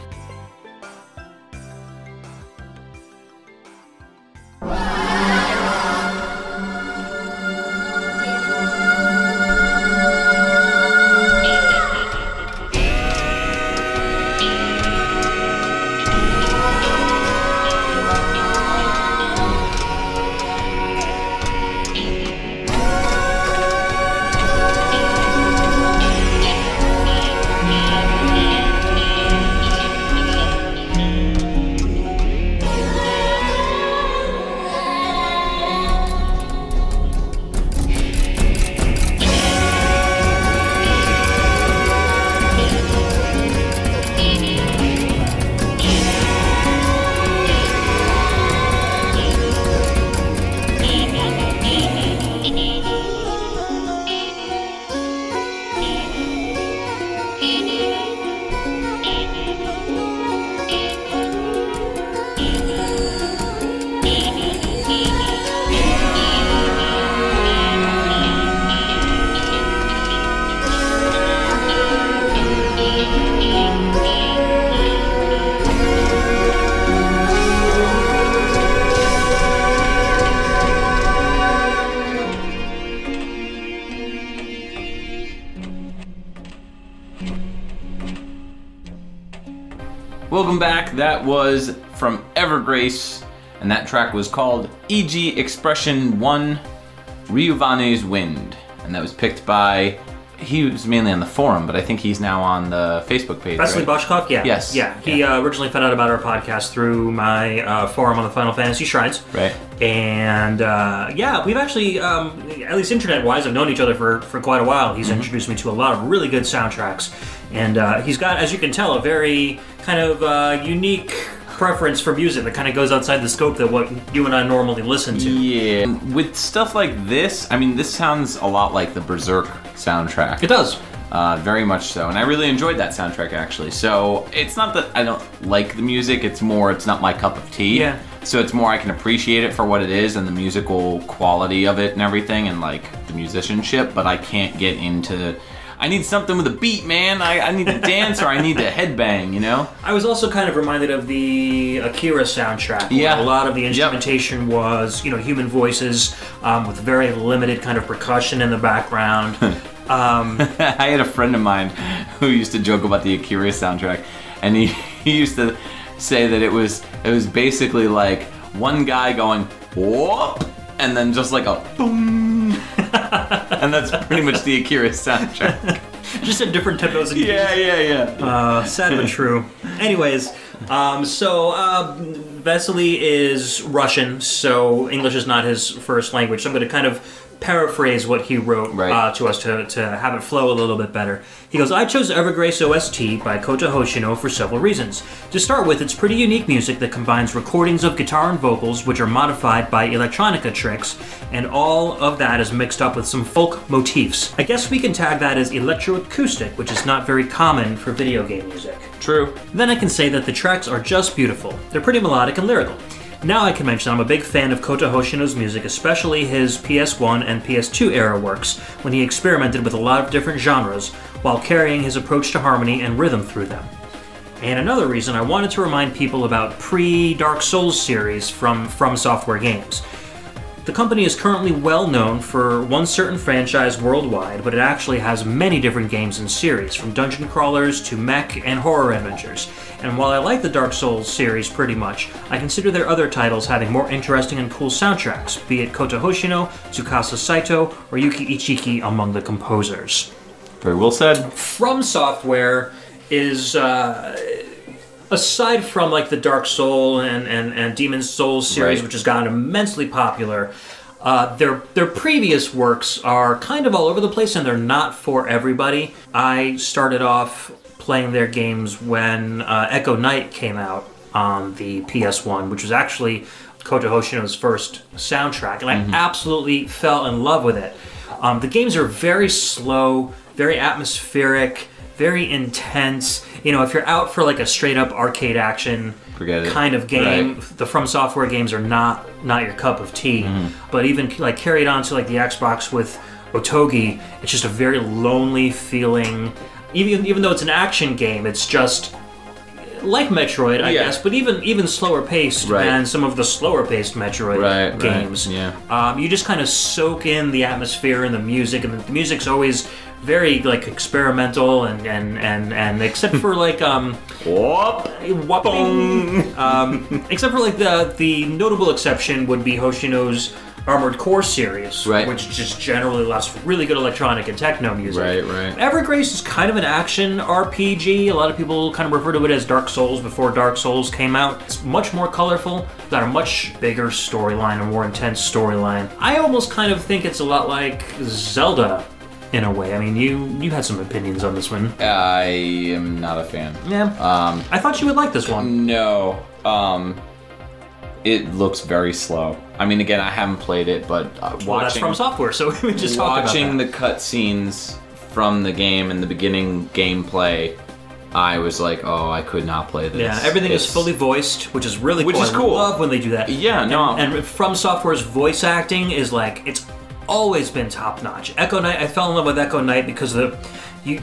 Welcome back. That was from Evergrace, and that track was called E.G. Expression 1 Ryuvane's Wind, and that was picked by, he was mainly on the forum, but I think he's now on the Facebook page. Vasiliy Bochkov? Yeah. Yes. Yeah. He originally found out about our podcast through my forum on the Final Fantasy Shrines. Right. And we've actually, at least internet-wise, I've known each other for quite a while. He's introduced me to a lot of really good soundtracks. And he's got, as you can tell, a very kind of unique preference for music that kind of goes outside the scope that what you and I normally listen to. Yeah. With stuff like this, I mean, this sounds a lot like the Berserk soundtrack. It does. Very much so. And I really enjoyed that soundtrack, actually. So it's not that I don't like the music, it's more, it's not my cup of tea. Yeah. So it's more I can appreciate it for what it is and the musical quality of it and everything and like the musicianship, but I can't get into... I need something with a beat, man. I need to dance or I need to headbang, you know? I was also kind of reminded of the Akira soundtrack. Where a lot of the instrumentation was, you know, human voices with very limited kind of percussion in the background. I had a friend of mine who used to joke about the Akira soundtrack, and he used to say that it was basically like one guy going, whoop, and then just like a boom. And that's pretty much the Akira soundtrack. Just at different tempos and Yeah. sad but true. Anyways, Vasiliy is Russian, so English is not his first language. So I'm going to kind of paraphrase what he wrote to us to have it flow a little bit better. He goes, I chose Evergrace OST by Kota Hoshino for several reasons. To start with, it's pretty unique music that combines recordings of guitar and vocals, which are modified by electronica tricks, and all of that is mixed up with some folk motifs. I guess we can tag that as electroacoustic, which is not very common for video game music. True. Then I can say that the tracks are just beautiful. They're pretty melodic and lyrical. Now I can mention I'm a big fan of Kota Hoshino's music, especially his PS1 and PS2 era works, when he experimented with a lot of different genres, while carrying his approach to harmony and rhythm through them. And another reason, I wanted to remind people about pre-Dark Souls series from Software games. The company is currently well known for one certain franchise worldwide, but it actually has many different games and series, from dungeon crawlers to mech and horror adventures. And while I like the Dark Souls series pretty much, I consider their other titles having more interesting and cool soundtracks, be it Kota Hoshino, Tsukasa Saitō, or Yuki Ichiki among the composers. Very well said. From Software is... aside from like the Dark Soul and Demon's Souls series, which has gotten immensely popular, their previous works are kind of all over the place and they're not for everybody. I started off playing their games when Echo Knight came out on the PS1, which was actually Kota Hoshino's first soundtrack, and I absolutely fell in love with it. The games are very slow, very atmospheric, very intense. You know, if you're out for like a straight up arcade action kind of game, the From Software games are not your cup of tea. But even like carried on to like the Xbox with Otogi, it's just a very lonely feeling. Even though it's an action game, it's just like Metroid, I guess, but even slower paced than some of the slower paced Metroid games. You just kind of soak in the atmosphere and the music, and the music's always very like experimental and except for like except for like the notable exception would be Hoshino's Armored Core series, which just generally lots of really good electronic and techno music. Evergrace is kind of an action RPG. A lot of people kind of refer to it as Dark Souls before Dark Souls came out. It's much more colorful, got a much bigger storyline, a more intense storyline. I almost kind of think it's a lot like Zelda in a way. I mean, you had some opinions on this one. I am not a fan. Yeah. I thought you would like this one. No. It looks very slow. I mean, again, I haven't played it, but well, that's From Software, so we just talked about that. Watching the cutscenes from the game and the beginning gameplay, I was like, oh, I could not play this. Yeah, everything is fully voiced, which is really cool. Which is cool. I love when they do that. Yeah, no. And From Software's voice acting is like, it's always been top notch. Echo Knight, I fell in love with Echo Knight because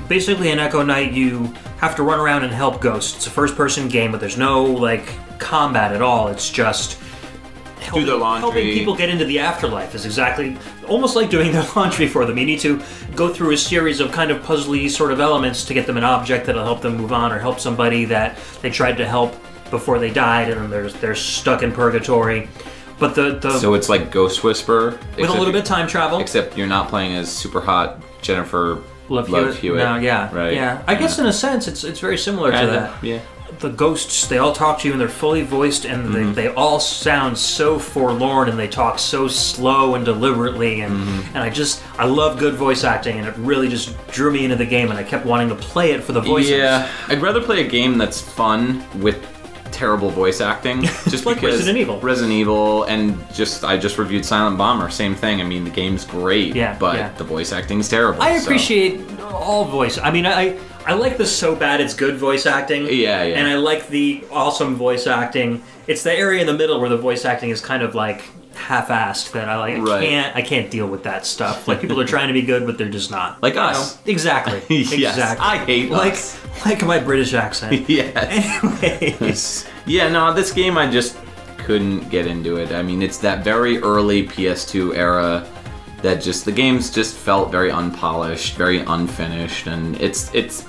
basically in Echo Knight you have to run around and help ghosts. It's a first-person game, but there's no like combat at all. It's just helping people get into the afterlife. Is exactly almost like doing their laundry for them. You need to go through a series of kind of puzzly sort of elements to get them an object that'll help them move on, or help somebody that they tried to help before they died, and then they're stuck in purgatory. But so it's like Ghost Whisperer with a little bit of time travel. Except you're not playing as super hot Jennifer Love Hewitt. No, yeah. I guess in a sense it's very similar to that. Yeah. The ghosts, they all talk to you and they're fully voiced, and they all sound so forlorn, and they talk so slow and deliberately, and I love good voice acting, and it really just drew me into the game, and I kept wanting to play it for the voices. Yeah, I'd rather play a game that's fun with terrible voice acting, just like because Resident Evil, and I just reviewed Silent Bomber, same thing. I mean, the game's great, but the voice acting's terrible. I appreciate all voice. I mean, I like the so bad it's good voice acting. Yeah. And I like the awesome voice acting. It's the area in the middle where the voice acting is kind of like half-assed that I like. I can't deal with that stuff. Like, people are trying to be good, but they're just not. Like us. Exactly. Yes, exactly. I hate us. Like my British accent. Yes. Anyways. Yeah, no, this game I just couldn't get into it. I mean, it's that very early PS2 era that the games just felt very unpolished, very unfinished, and it's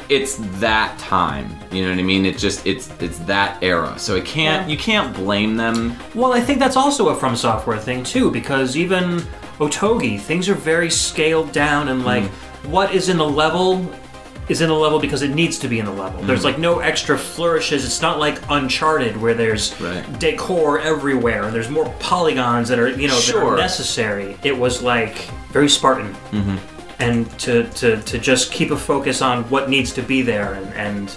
it's that time. You know what I mean? It's that era. So you can't blame them. Well, I think that's also a From Software thing too, because even Otogi, things are very scaled down, and like what is in the level is in a level because it needs to be in the level. There's like no extra flourishes. It's not like Uncharted where there's decor everywhere and there's more polygons that are, that are necessary. It was like very Spartan. And to just keep a focus on what needs to be there and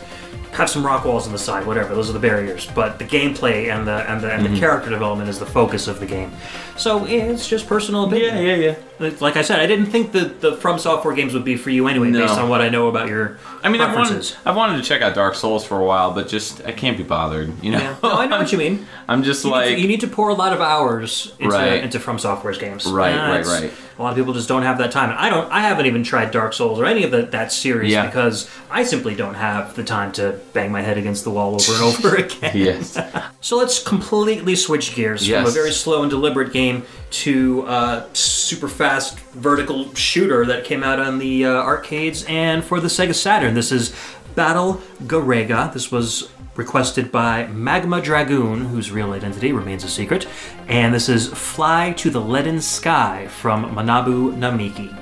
have some rock walls on the side, whatever. Those are the barriers. But the gameplay and the character development is the focus of the game. So it's just personal opinion. Yeah. Like I said, I didn't think the From Software games would be for you anyway, based on what I know about your preferences. I've wanted to check out Dark Souls for a while, but just I can't be bothered. Yeah. No, I know what you mean. I'm just you need to pour a lot of hours into From Software's games. Right. A lot of people just don't have that time. And I haven't even tried Dark Souls or any of that series because I simply don't have the time to bang my head against the wall over and over again. Yes. So let's completely switch gears from a very slow and deliberate game to a super fast vertical shooter that came out on the arcades and for the Sega Saturn. This is Battle Garegga. This was requested by Magma Dragoon, whose real identity remains a secret. And this is Fly to the Leaden Sky from Manabu Namiki.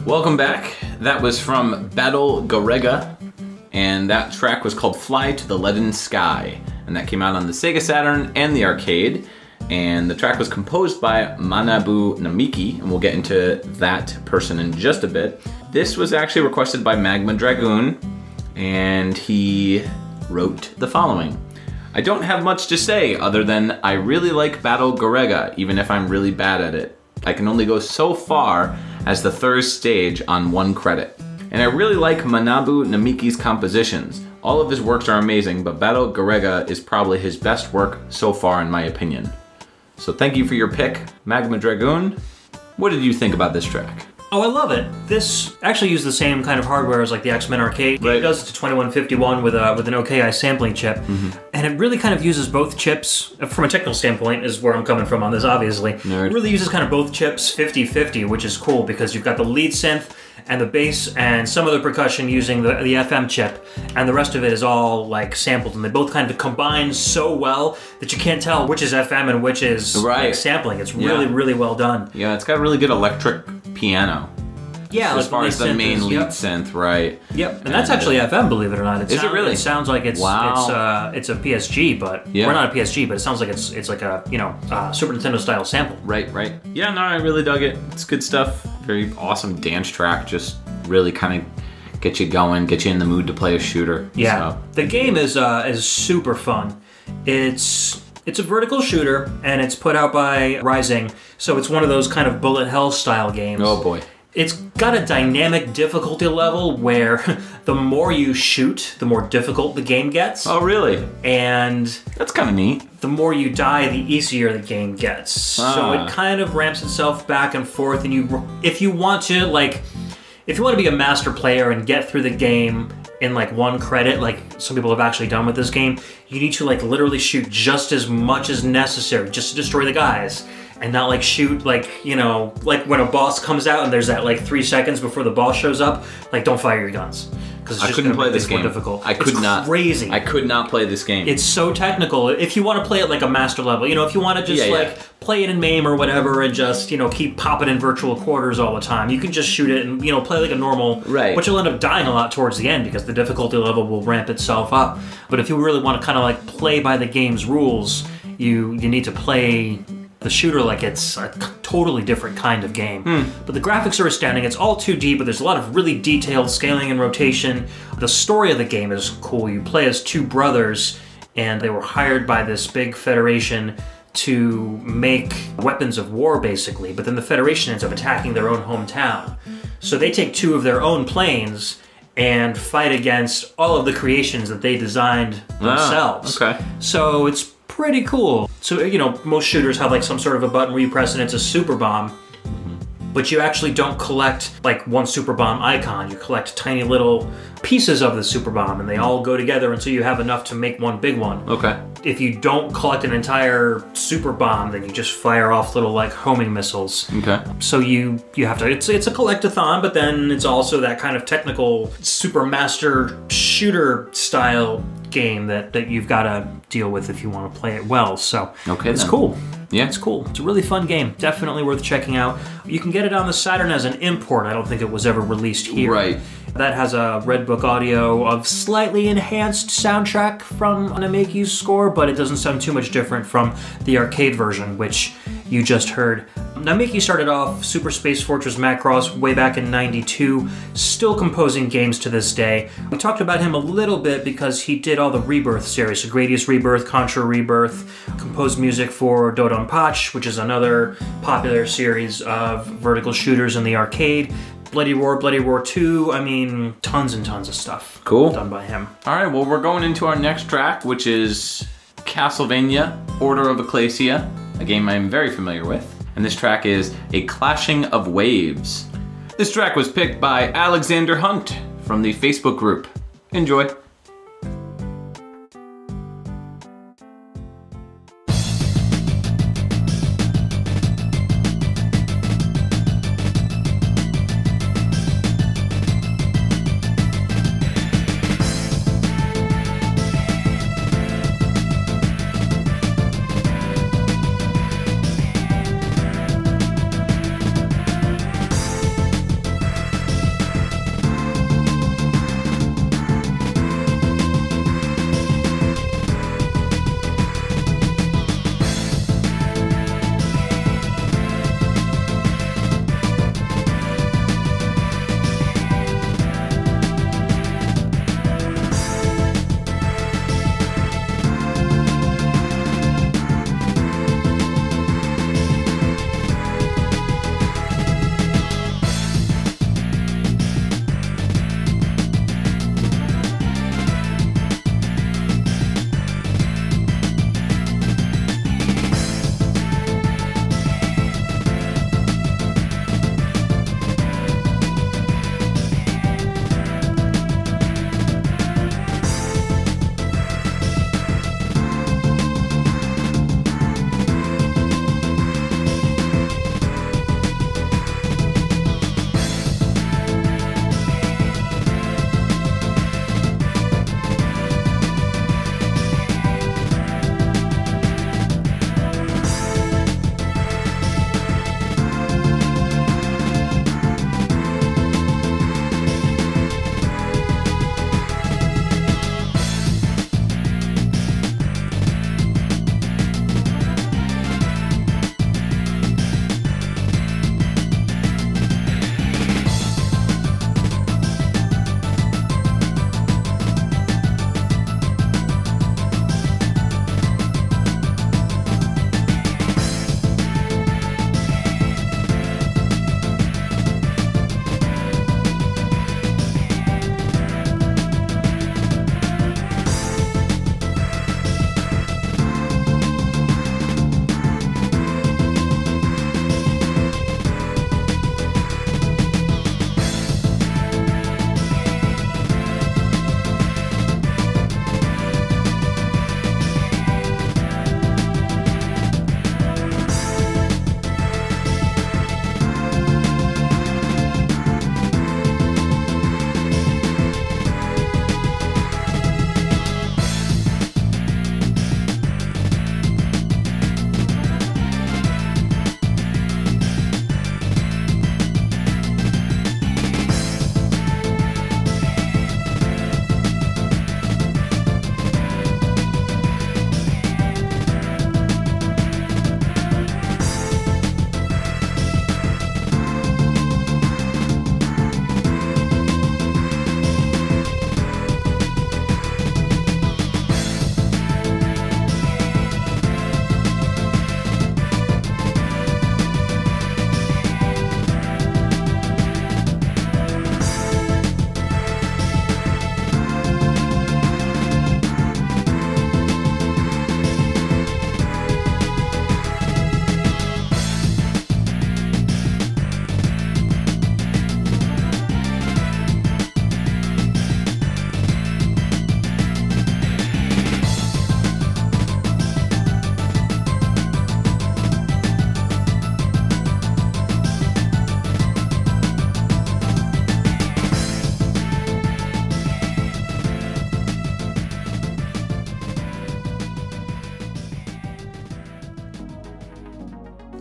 Welcome back. That was from Battle Garegga, and that track was called Fly to the Leaden Sky, and that came out on the Sega Saturn and the arcade, and the track was composed by Manabu Namiki, and we'll get into that person in just a bit. This was actually requested by Magma Dragoon, and he wrote the following. I don't have much to say other than I really like Battle Garegga, even if I'm really bad at it. I can only go so far as the third stage on one credit. And I really like Manabu Namiki's compositions. All of his works are amazing, but Battle Garegga is probably his best work so far in my opinion. So thank you for your pick, Magma Dragoon. What did you think about this track? Oh, I love it. This actually used the same kind of hardware as like the X-Men arcade. Right. It does it to 2151 with an OKI sampling chip. And it really kind of uses both chips. From a technical standpoint is where I'm coming from on this, obviously. Nerd. It really uses kind of both chips 50-50, which is cool because you've got the lead synth and the bass and some of the percussion using the FM chip, and the rest of it is all like sampled, and they both kind of combine so well that you can't tell which is FM and which is like, sampling. It's really, really well done. Yeah, it's got really good electric piano. Yeah, as far as the main lead synth, right? Yep, and that's actually FM, believe it or not. Is it really? It sounds like it's it's a PSG, but we're not a PSG, but it sounds like it's like a Super Nintendo style sample. Right. Yeah, no, I really dug it. It's good stuff. Very awesome dance track. Just really kind of get you going, get you in the mood to play a shooter. Yeah, so. The game is super fun. It's a vertical shooter, and it's put out by Rising, so it's one of those kind of bullet hell style games. Oh boy. It's got a dynamic difficulty level where the more you shoot, the more difficult the game gets. Oh, really? And that's kind of neat. The more you die, the easier the game gets. So it kind of ramps itself back and forth. And if you want to be a master player and get through the game in like one credit, like some people have actually done with this game, you need to like literally shoot just as much as necessary just to destroy the guys. And not like shoot like when a boss comes out and there's that like 3 seconds before the boss shows up, like don't fire your guns because it's just couldn't play this more game. Difficult. I could not. Crazy. I could not play this game. It's so technical. If you want to play it like a master level, if you want to just play it in MAME or whatever and just keep popping in virtual quarters all the time, you can just shoot it and play like a normal. Right. But you'll end up dying a lot towards the end because the difficulty level will ramp itself up. But if you really want to kind of like play by the game's rules, you need to play the shooter like it's a totally different kind of game. But the graphics are astounding. It's all 2D, but there's a lot of really detailed scaling and rotation. The story of the game is cool. You play as two brothers, and they were hired by this big federation to make weapons of war, basically. But then the Federation ends up attacking their own hometown. So they take 2 of their own planes and fight against all of the creations that they designed themselves. Okay. So it's pretty cool. So, most shooters have like some sort of a button where you press and it's a super bomb. But you actually don't collect like one super bomb icon. You collect tiny little pieces of the super bomb, and they all go together until you have enough to make one big one. Okay. If you don't collect an entire super bomb, then you just fire off little like homing missiles. Okay. So you have to. It's a collectathon, but then it's also that kind of technical super master shooter style game that you've got to deal with if you want to play it well. So it's cool. Yeah, it's cool. It's a really fun game. Definitely worth checking out. You can get it on the Saturn as an import. I don't think it was ever released here. Right. That has a Red Book audio of slightly enhanced soundtrack from Nameki's score, but it doesn't sound too much different from the arcade version, which you just heard. Nameki started off Super Space Fortress Macross way back in '92, still composing games to this day. We talked about him a little bit because he did all the Rebirth series, so Gradius Rebirth, Contra Rebirth, composed music for Dodonpachi, which is another popular series of vertical shooters in the arcade. Bloody Roar 2, I mean, tons and tons of stuff. Cool. Done by him. All right, well, we're going into our next track, which is Castlevania Order of Ecclesia, a game I'm very familiar with. And this track is A Clashing of Waves. This track was picked by Alexander Hunt from the Facebook group. Enjoy.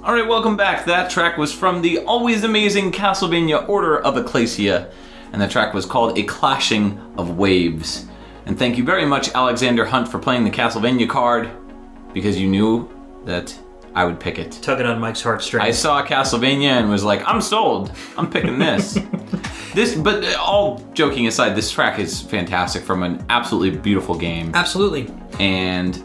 All right, welcome back. That track was from the always amazing Castlevania Order of Ecclesia, and the track was called A Clashing of Waves. And thank you very much, Alexander Hunt, for playing the Castlevania card, because you knew that I would pick it. Tugging on Mike's heartstrings. I saw Castlevania and was like, I'm sold. I'm picking this. But all joking aside, this track is fantastic from an absolutely beautiful game. Absolutely. And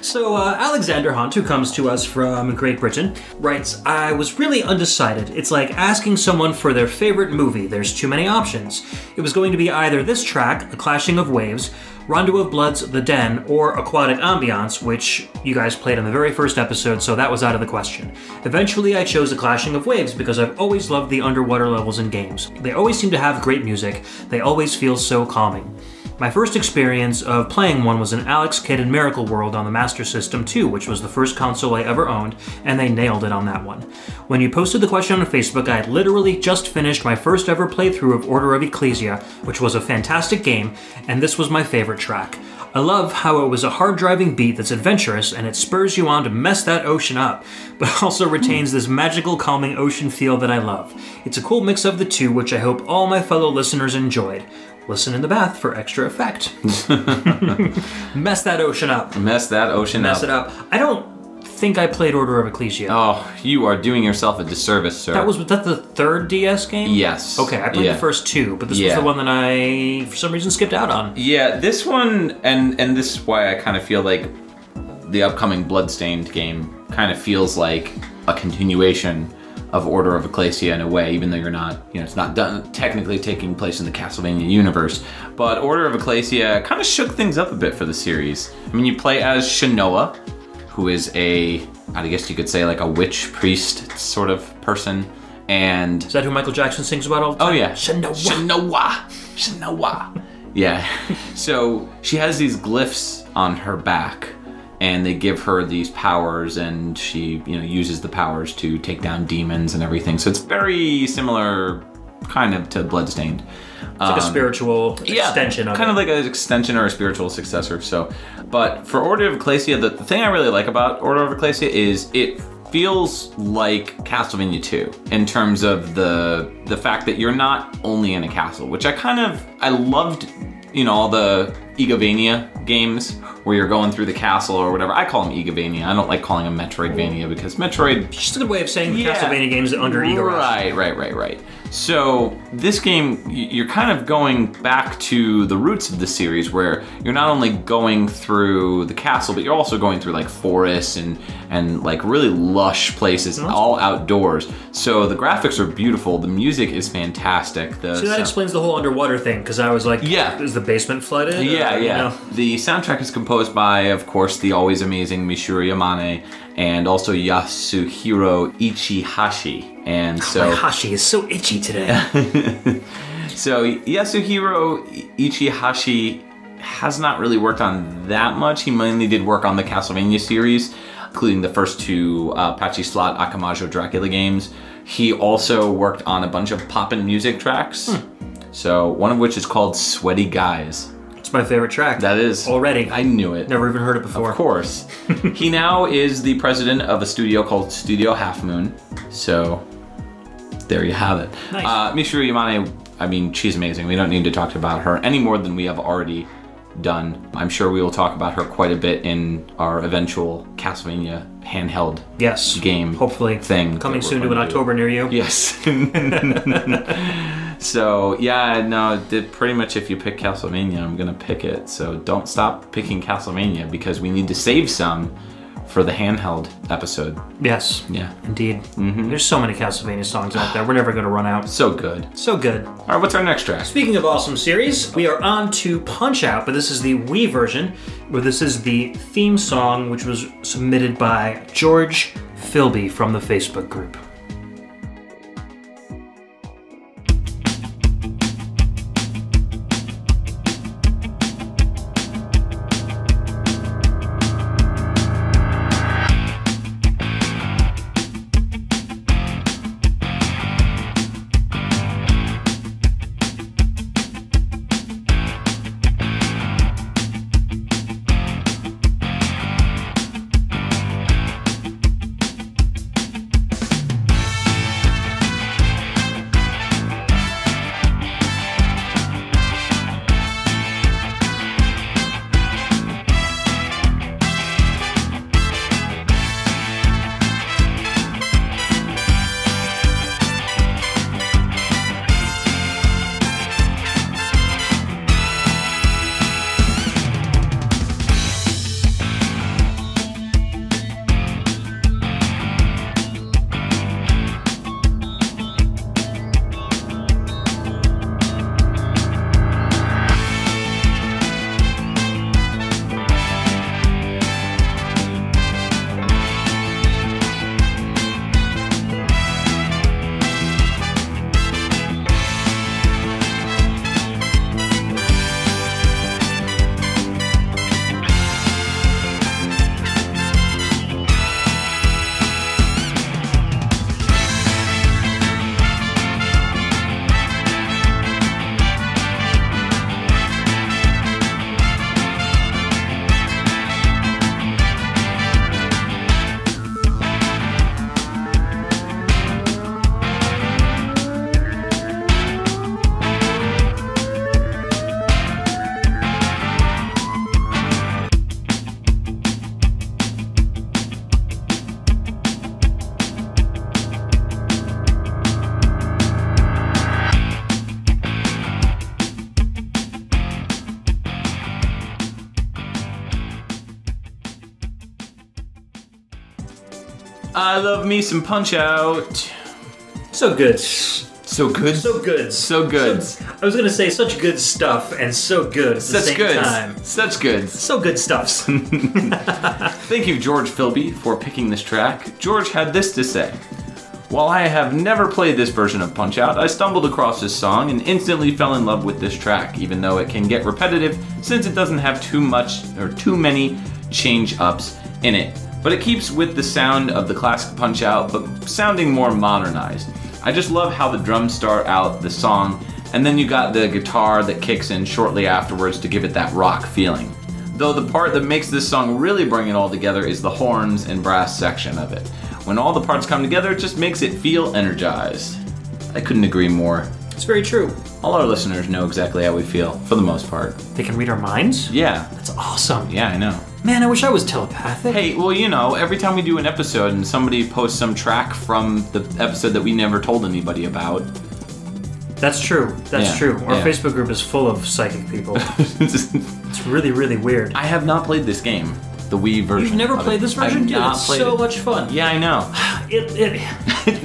so Alexander Hunt, who comes to us from Great Britain, writes, I was really undecided. It's like asking someone for their favorite movie. There's too many options. It was going to be either this track, A Clashing of Waves, Rondo of Blood's The Den, or Aquatic Ambiance, which you guys played in the very first episode, so that was out of the question. Eventually I chose A Clashing of Waves because I've always loved the underwater levels in games. They always seem to have great music. They always feel so calming. My first experience of playing one was in Alex Kidd in Miracle World on the Master System 2, which was the first console I ever owned, and they nailed it on that one. When you posted the question on Facebook, I had literally just finished my first ever playthrough of Order of Ecclesia, which was a fantastic game, and this was my favorite track. I love how it was a hard-driving beat that's adventurous, and it spurs you on to mess that ocean up, but also retains this magical, calming ocean feel that I love. It's a cool mix of the two, which I hope all my fellow listeners enjoyed. Listen in the bath for extra effect. Mess that ocean up. Mess that ocean up. Mess it up. I don't think I played Order of Ecclesia. Oh, you are doing yourself a disservice, sir. Was that the third DS game? Yes. Okay, I played the first two, but this was the one that I, for some reason, skipped out on. Yeah, this one, and this is why I kind of feel like the upcoming Bloodstained game kind of feels like a continuation of Order of Ecclesia in a way, even though you're not, it's not done technically taking place in the Castlevania universe. But Order of Ecclesia kind of shook things up a bit for the series. I mean, you play as Shinoa, who is I guess you could say like a witch priest sort of person, and... Is that who Michael Jackson sings about all the time? Oh yeah. Shinoa. Yeah. So she has these glyphs on her back, and they give her these powers, and she, uses the powers to take down demons and everything. So it's very similar, kind of, to Bloodstained. It's like a spiritual extension of it. Kind of like an extension or a spiritual successor. So, but for Order of Ecclesia, the thing I really like about Order of Ecclesia is it feels like Castlevania 2 in terms of the fact that you're not only in a castle, which I loved, all the Igavania games where you're going through the castle or whatever. I call them Igavania. I don't like calling them Metroidvania because Metroid... Just a good way of saying the Castlevania games under Ego Rush. Right. So this game, you're kind of going back to the roots of the series where you're not only going through the castle, but you're also going through like forests and like really lush places, all outdoors. So the graphics are beautiful. The music is fantastic. So that explains the whole underwater thing, because I was like, is the basement flooded? Yeah. The soundtrack is composed by, of course, the always amazing Michiru Yamane and also Yasuhiro Ichihashi. And so my Hashi is so itchy today. So Yasuhiro Ichihashi has not really worked on that much. He mainly did work on the Castlevania series, including the first two Pachi Slot Akamajo Dracula games. He also worked on a bunch of poppin' music tracks. So one of which is called Sweaty Guys. It's my favorite track. That is. Already. I knew it. Never even heard it before. Of course. He now is the president of a studio called Studio Half Moon. So there you have it. Nice. Michiru Yamane, I mean, she's amazing. We don't need to talk about her any more than we have already done. I'm sure we will talk about her quite a bit in our eventual Castlevania handheld game. Hopefully. Thing. Coming soon to an October near you. Yes. So, pretty much if you pick Castlevania, I'm going to pick it. So don't stop picking Castlevania because we need to save some for the handheld episode. Yes. Yeah. Indeed. There's so many Castlevania songs out there. We're never going to run out. So good. So good. All right, what's our next track? Speaking of awesome series, we are on to Punch-Out, but this is the Wii version, where this is the theme song, which was submitted by George Philby from the Facebook group. I love me some Punch-Out. So good. So good? So good. So good. I was gonna say such good stuff and so good at the same time. Such good. So good stuffs. Thank you, George Philby, for picking this track. George had this to say. While I have never played this version of Punch-Out, I stumbled across this song and instantly fell in love with this track, even though it can get repetitive since it doesn't have too many change-ups in it. But it keeps with the sound of the classic Punch-Out, but sounding more modernized. I just love how the drums start out the song, and then you got the guitar that kicks in shortly afterwards to give it that rock feeling. Though the part that makes this song really bring it all together is the horns and brass section of it. When all the parts come together, it just makes it feel energized. I couldn't agree more. It's very true. All our listeners know exactly how we feel, for the most part. They can read our minds? Yeah. That's awesome. Yeah, I know. Man, I wish I was telepathic. Hey, well, you know, every time we do an episode and somebody posts some track from the episode that we never told anybody about. That's true. That's true. Our yeah. Facebook group is full of psychic people. It's really, really weird. I have not played this game. The Wii version. You've never played this version? Dude, it's so much fun. Yeah, I know.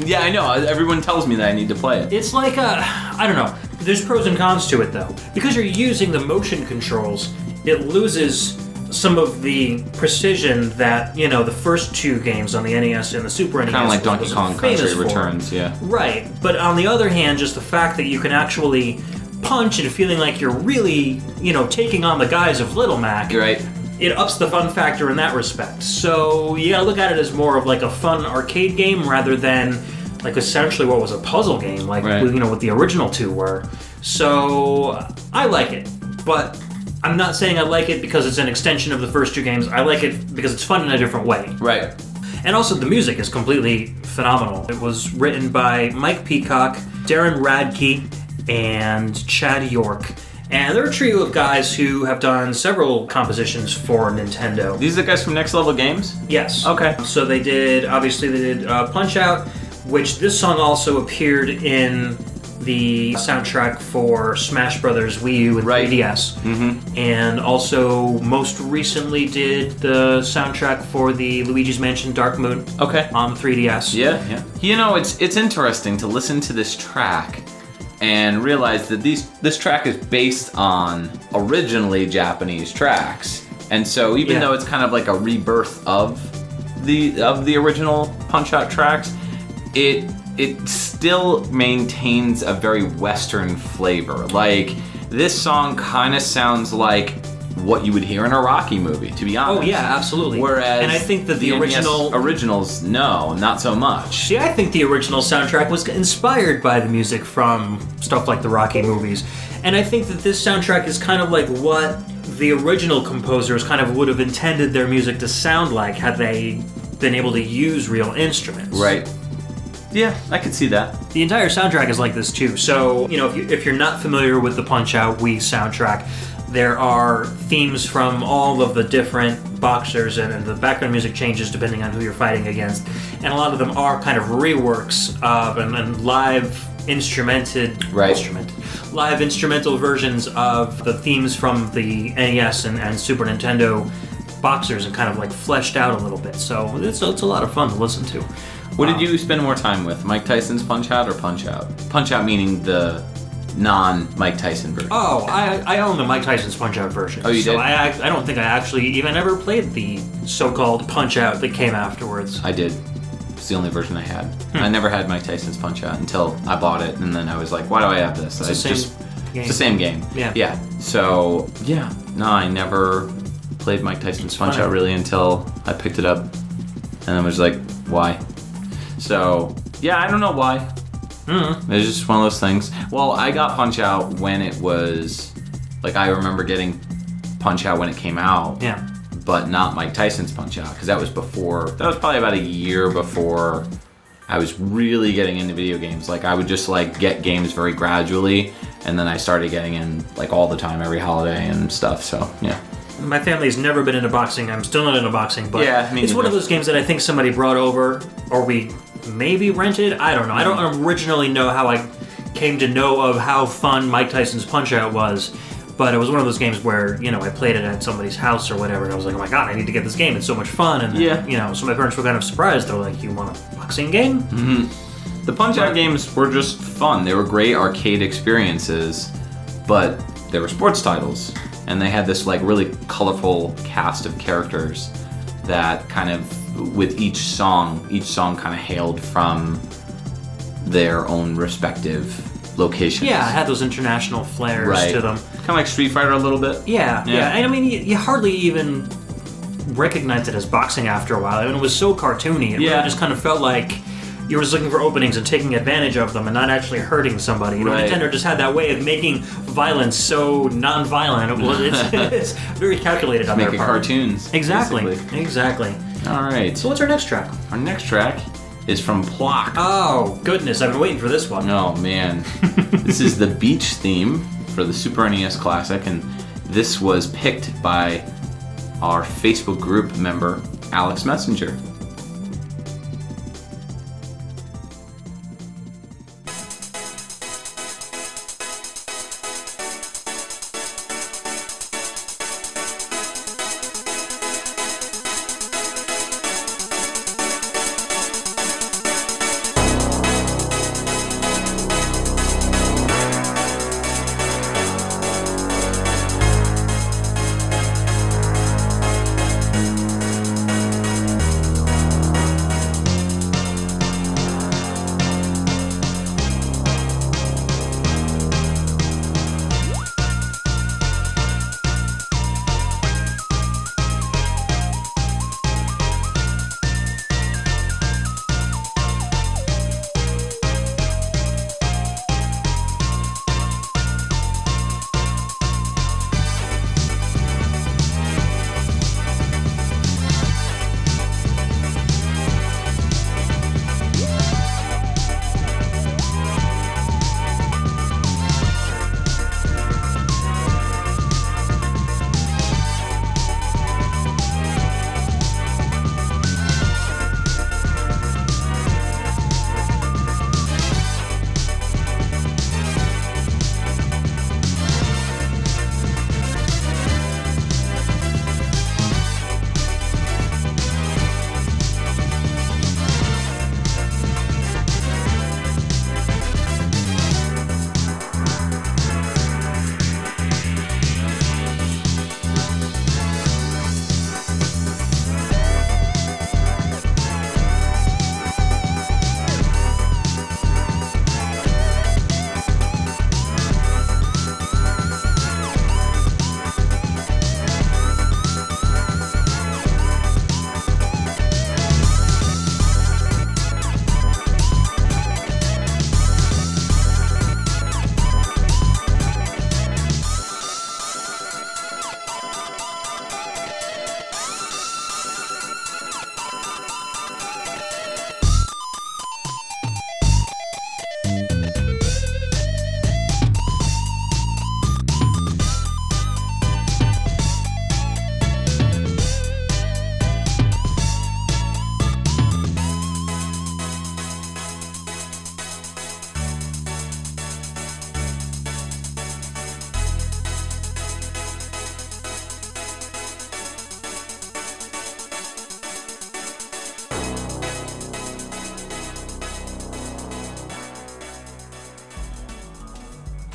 Yeah, I know. Everyone tells me that I need to play it. It's like I don't know. There's pros and cons to it, though. Because you're using the motion controls, it loses some of the precision that, you know, the first two games on the NES and the Super NES kind of like Donkey Kong Country Returns, yeah. Right. But on the other hand, just the fact that you can actually punch and feeling like you're really, you know, taking on the guise of Little Mac. Right. It ups the fun factor in that respect. So you gotta look at it as more of like a fun arcade game rather than like essentially what was a puzzle game, like you know what the original two were. So I like it, but I'm not saying I like it because it's an extension of the first two games. I like it because it's fun in a different way. Right. And also the music is completely phenomenal. It was written by Mike Peacock, Darren Radke, and Chad York. And they're a trio of guys who have done several compositions for Nintendo. These are the guys from Next Level Games? Yes. Okay. So they did Punch-Out, which this song also appeared in the soundtrack for Smash Brothers Wii U and 3DS. Mm-hmm. And also most recently did the soundtrack for the Luigi's Mansion Dark Moon on 3DS. Yeah. You know, it's interesting to listen to this track and realize that this track is based on originally Japanese tracks, and so even though it's kind of like a rebirth of the original Punch-Out tracks, it still maintains a very Western flavor. Like this song kind of sounds like what you would hear in a Rocky movie, to be honest. Oh yeah, absolutely. Whereas, and I think that the originals, no, not so much. See, I think the original soundtrack was inspired by the music from stuff like the Rocky movies, and I think that this soundtrack is kind of like what the original composers kind of would have intended their music to sound like had they been able to use real instruments. Right. Yeah, I could see that. The entire soundtrack is like this too. So, you know, if you're not familiar with the Punch-Out Wii soundtrack, there are themes from all of the different boxers, and the background music changes depending on who you're fighting against. And a lot of them are kind of reworks of and live live instrumental versions of the themes from the NES and Super Nintendo boxers, and kind of like fleshed out a little bit. So it's a lot of fun to listen to. What did you spend more time with, Mike Tyson's Punch-Out or Punch-Out? Punch-Out meaning the non-Mike Tyson version. Oh, I own the Mike Tyson's Punch-Out version. Oh, you did? So I don't think I actually even ever played the so-called Punch-Out that came afterwards. I did. It's the only version I had. I never had Mike Tyson's Punch-Out until I bought it, and then I was like, why do I have this? It's the same game. Yeah. So, yeah. No, I never played Mike Tyson's Punch-Out really until I picked it up, and I was like, why? So, yeah, I don't know why. Mm-hmm. It's just one of those things. Well, I got Punch-Out when it was, like, I remember getting Punch-Out when it came out. Yeah. But not Mike Tyson's Punch-Out, because that was probably about a year before I was really getting into video games. Like, I would just, like, get games very gradually, and then I started getting in, like, all the time, every holiday and stuff, so, yeah. My family's never been into boxing. I'm still not into boxing, but it's one of those games that I think somebody brought over, or we maybe rented. I don't know. I don't originally know how I came to know of how fun Mike Tyson's Punch-Out was, But it was one of those games where, you know, I played it at somebody's house or whatever, and I was like, oh my god, I need to get this game, it's so much fun. And then, you know, so my parents were kind of surprised. They were like, you want a boxing game? Mm-hmm. The Punch-Out games were just fun. They were great arcade experiences, but they were sports titles. And they had this like really colorful cast of characters that kind of, with each song kind of hailed from their own respective locations. Yeah, it had those international flares to them. Kind of like Street Fighter a little bit. Yeah. And I mean, you hardly even recognized it as boxing after a while. I mean, it was so cartoony. It really just kind of felt like you were just looking for openings and taking advantage of them and not actually hurting somebody. You know, Nintendo just had that way of making violence so non-violent. It's very calculated on their part. Making cartoons. Exactly. Basically. Exactly. All right. So what's our next track? Our next track is from Plock. Oh, goodness. I've been waiting for this one. Oh, man. This is the beach theme for the Super NES Classic, and this was picked by our Facebook group member, Alex Messenger.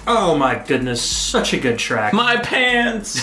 Oh my goodness, such a good track. My pants!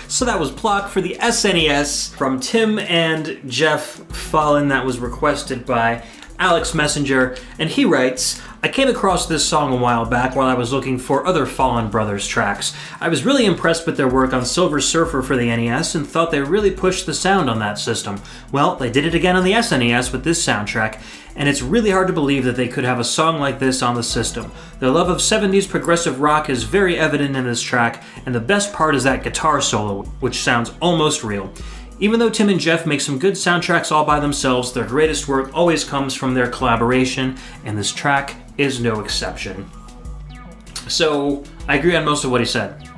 So that was Plock for the SNES from Tim and Jeff Fallen. That was requested by Alex Messenger, and he writes, I came across this song a while back while I was looking for other Fallen Brothers tracks. I was really impressed with their work on Silver Surfer for the NES and thought they really pushed the sound on that system. Well, they did it again on the SNES with this soundtrack, and it's really hard to believe that they could have a song like this on the system. Their love of 70s progressive rock is very evident in this track, and the best part is that guitar solo, which sounds almost real. Even though Tim and Jeff make some good soundtracks all by themselves, their greatest work always comes from their collaboration, and this track is no exception. So, I agree on most of what he said.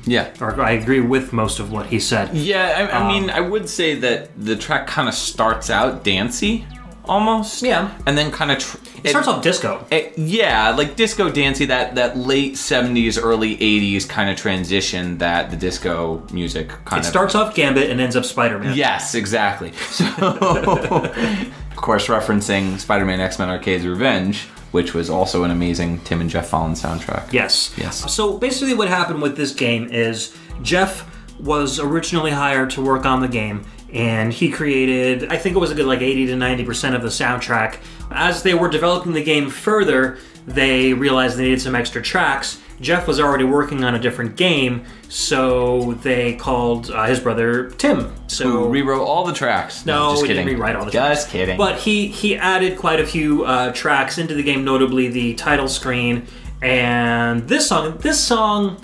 Yeah. Or I agree with most of what he said. Yeah, I mean, I would say that the track kind of starts out dancey, almost. Yeah. And then kind of... It starts off disco. Yeah, like disco dancey, that late 70s, early 80s kind of transition that the disco music kind of... It starts off Gambit and ends up Spider-Man. Yes, exactly. So, of course, referencing Spider-Man X-Men Arcade's Revenge, which was also an amazing Tim and Jeff Fallon soundtrack. Yes. Yes. So basically what happened with this game is Jeff was originally hired to work on the game, and he created, I think it was a good like 80 to 90% of the soundtrack. As they were developing the game further, they realized they needed some extra tracks. Jeff was already working on a different game, so they called his brother Tim. Who rewrote all the tracks. No, just he kidding. didn't rewrite all the tracks. Just kidding. But he added quite a few tracks into the game, notably the title screen. And this song,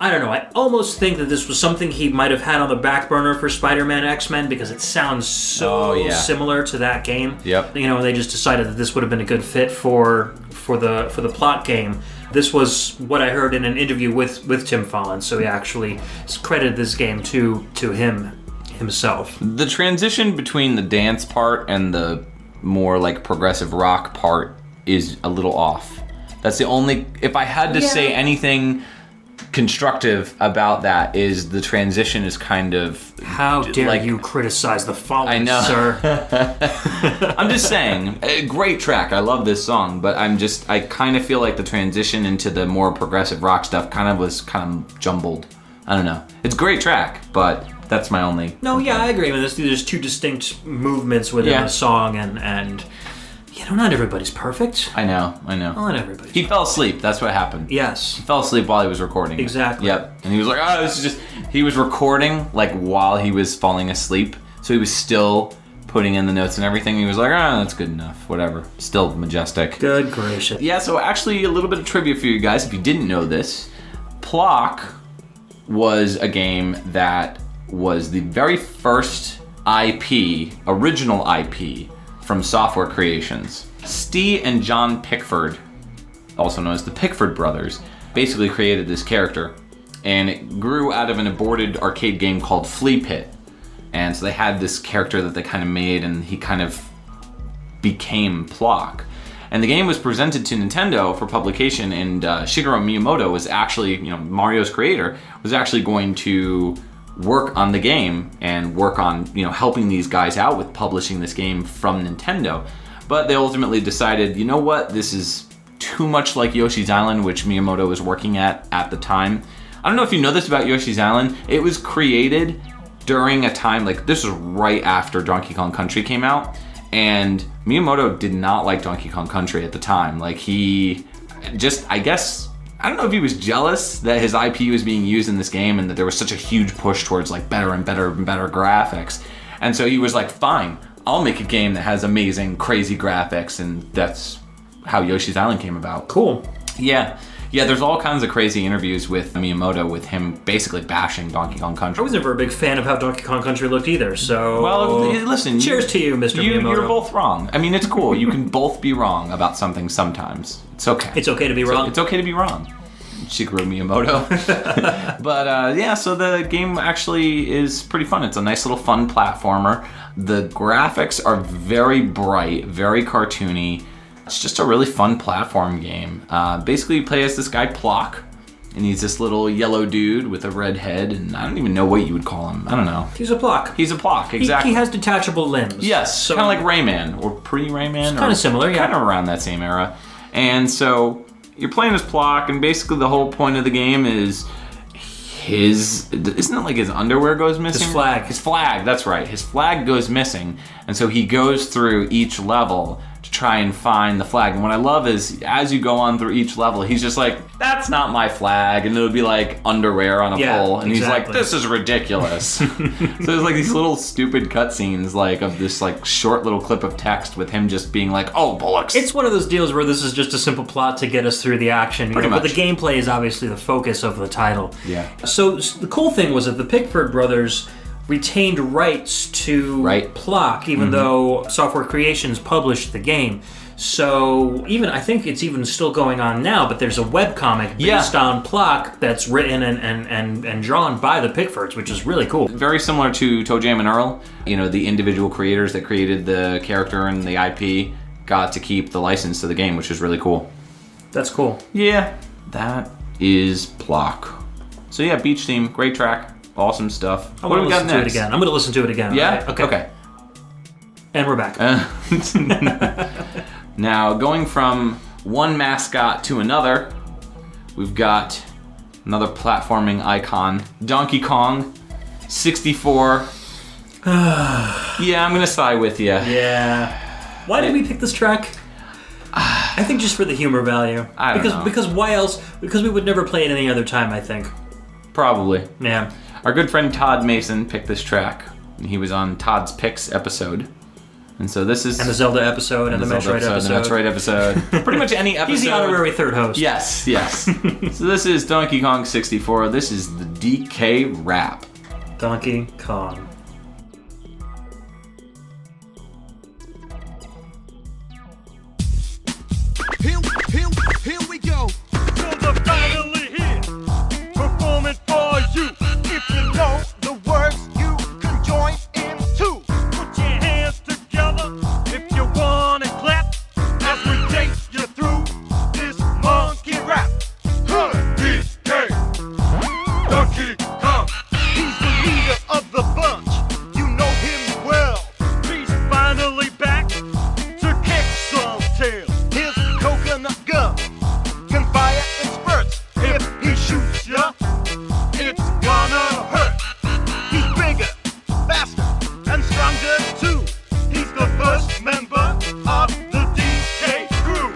I don't know, I almost think that this was something he might have had on the back burner for Spider-Man X-Men because it sounds so similar to that game. Yep. You know, they just decided that this would have been a good fit for the plot game. This was what I heard in an interview with Tim Fallon, so he actually credited this game to him himself. The transition between the dance part and the more like progressive rock part is a little off. That's the only... If I had to say anything constructive about that, is the transition is kind of... How dare you criticize the Fallen, I know. sir. I'm just saying, a great track. I love this song, but I kind of feel like the transition into the more progressive rock stuff was jumbled. I don't know. It's a great track, but that's my only... No, yeah, I agree with this. There's two distinct movements within the song, and you know, not everybody's perfect. I know. Not everybody. He fell asleep. That's what happened. Yes. He fell asleep while he was recording. Exactly. Yep. And he was like, oh, this is just... He was recording, like, while he was falling asleep, so he was still putting in the notes and everything. He was like, that's good enough. Whatever. Still majestic. Good gracious. Yeah, so actually, a little bit of trivia for you guys, if you didn't know this. Plock was a game that was the very first IP, original IP, from Software Creations. Steve and John Pickford, also known as the Pickford brothers, basically created this character, and it grew out of an aborted arcade game called Flea Pit. And so they had this character that they kind of made, and he kind of became Plock. And the game was presented to Nintendo for publication, and Shigeru Miyamoto was actually, Mario's creator, was actually going to work on the game and work on, helping these guys out with publishing this game from Nintendo. But they ultimately decided, you know what, this is too much like Yoshi's Island, which Miyamoto was working at the time. I don't know if you know this about Yoshi's Island. It was created during a time, like this was right after Donkey Kong Country came out, and Miyamoto did not like Donkey Kong Country at the time. Like he just, I don't know if he was jealous that his IP was being used in this game and that there was such a huge push towards like better and better and better graphics. And so he was like, fine, I'll make a game that has amazing, crazy graphics, and that's how Yoshi's Island came about. Cool. Yeah, there's all kinds of crazy interviews with Miyamoto with him basically bashing Donkey Kong Country. I was never a big fan of how Donkey Kong Country looked either, so... Well, listen... Cheers to you, Mr. Miyamoto. You're both wrong. I mean, it's cool. You can both be wrong about something sometimes. It's okay. It's okay to be wrong? It's okay to be wrong. Shigeru Miyamoto. But so the game actually is pretty fun. It's a nice little fun platformer. The graphics are very bright, very cartoony. It's just a really fun platform game. Basically, you play as this guy Plock, and he's this little yellow dude with a red head, and I don't even know what you would call him. I don't know. He's a Plock. He's a Plock, exactly. He has detachable limbs. Yes, so kind of like Rayman, or pre-Rayman. Kind of similar, yeah. Kind of around that same era. And so, you're playing as Plock, and basically the whole point of the game is isn't it like his underwear goes missing? His flag, that's right. His flag goes missing, and so he goes through each level to try and find the flag. And what I love is, as you go on through each level, he's just like, that's not my flag, and it'll be like underwear on a pole, and he's like, this is ridiculous. So there's like these little stupid cutscenes like of this like short little clip of text with him just being like, oh, bullocks. It's one of those deals where this is just a simple plot to get us through the action, Pretty much. But the gameplay is obviously the focus of the title. Yeah. So the cool thing was that the Pickford brothers retained rights to Plock, even though Software Creations published the game. So I think it's even still going on now, but there's a webcomic based on Plok that's written and drawn by the Pickfords, which is really cool. Very similar to ToeJam and Earl. The individual creators that created the character and the IP got to keep the license to the game, which is really cool. That's cool. Yeah, that is Plok. So yeah, Beach Theme, great track, awesome stuff. I want to listen to it again. I'm going to listen to it again. Yeah? Right? Okay. And we're back. Now, going from one mascot to another, we've got another platforming icon, Donkey Kong 64. Yeah, I'm going to side with you. Yeah. Why did we pick this track? I think just for the humor value. I don't know. Because why else? Because we would never play it any other time, I think. Probably. Yeah. Our good friend Todd Mason picked this track. He was on Todd's Picks episode. And so this is... And the Zelda episode, and the Metroid episode. And the Metroid episode. Pretty much any episode. He's the honorary third host. Yes. So this is Donkey Kong 64. This is the DK rap. Donkey Kong. Here we go. So the finally here. Performing for you. If you know the words, you can join in too. Put your hands together if you wanna clap. As we take you through this monkey rap. DK, Donkey Kong. He's the leader of the bunch. You know him well. He's finally back to kick some tail. His coconut gun can fire in spurts. If he shoots ya, it's gonna hurt. He's bigger, faster, and stronger too. He's the first member of the DK crew.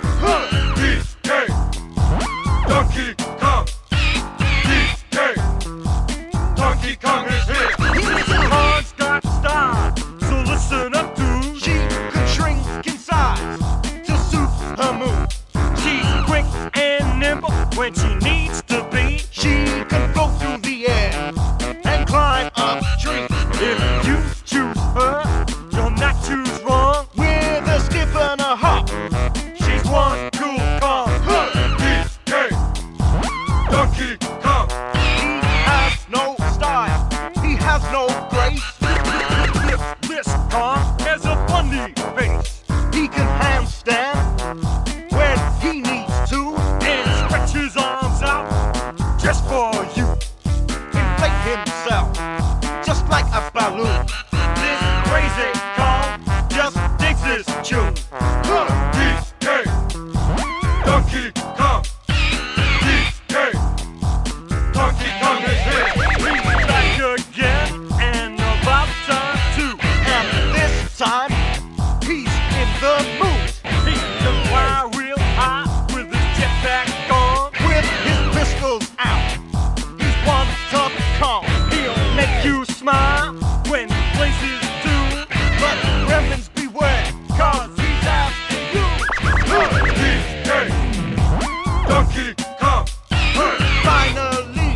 DK, Donkey Kong. DK, Donkey Kong is here. Kong's got style, so listen up, dude. She can shrink in size to suit her mood. She's quick and nimble when she needs to be. She can go through the air and climb up trees. If you choose her, you'll not choose wrong. With a skip and a hop, she's one cool Kong. DK, Donkey Kong. He has no style, he has no grace. This Kong has a funny face. He can handstand when he needs to, and stretch his arms out just for you. Inflate himself just like a balloon. This crazy Kong just digs his tune. DK, Donkey Kong. DK, Donkey Kong is here. He's back again and about time too. And this time he's in the mood. He can fly real high with his jetpack on, with his pistols out. He's one tough Kong. He'll make you smile when he plays his tune. But gremlins beware, 'cause he's after you. DK, Donkey Kong. Finally,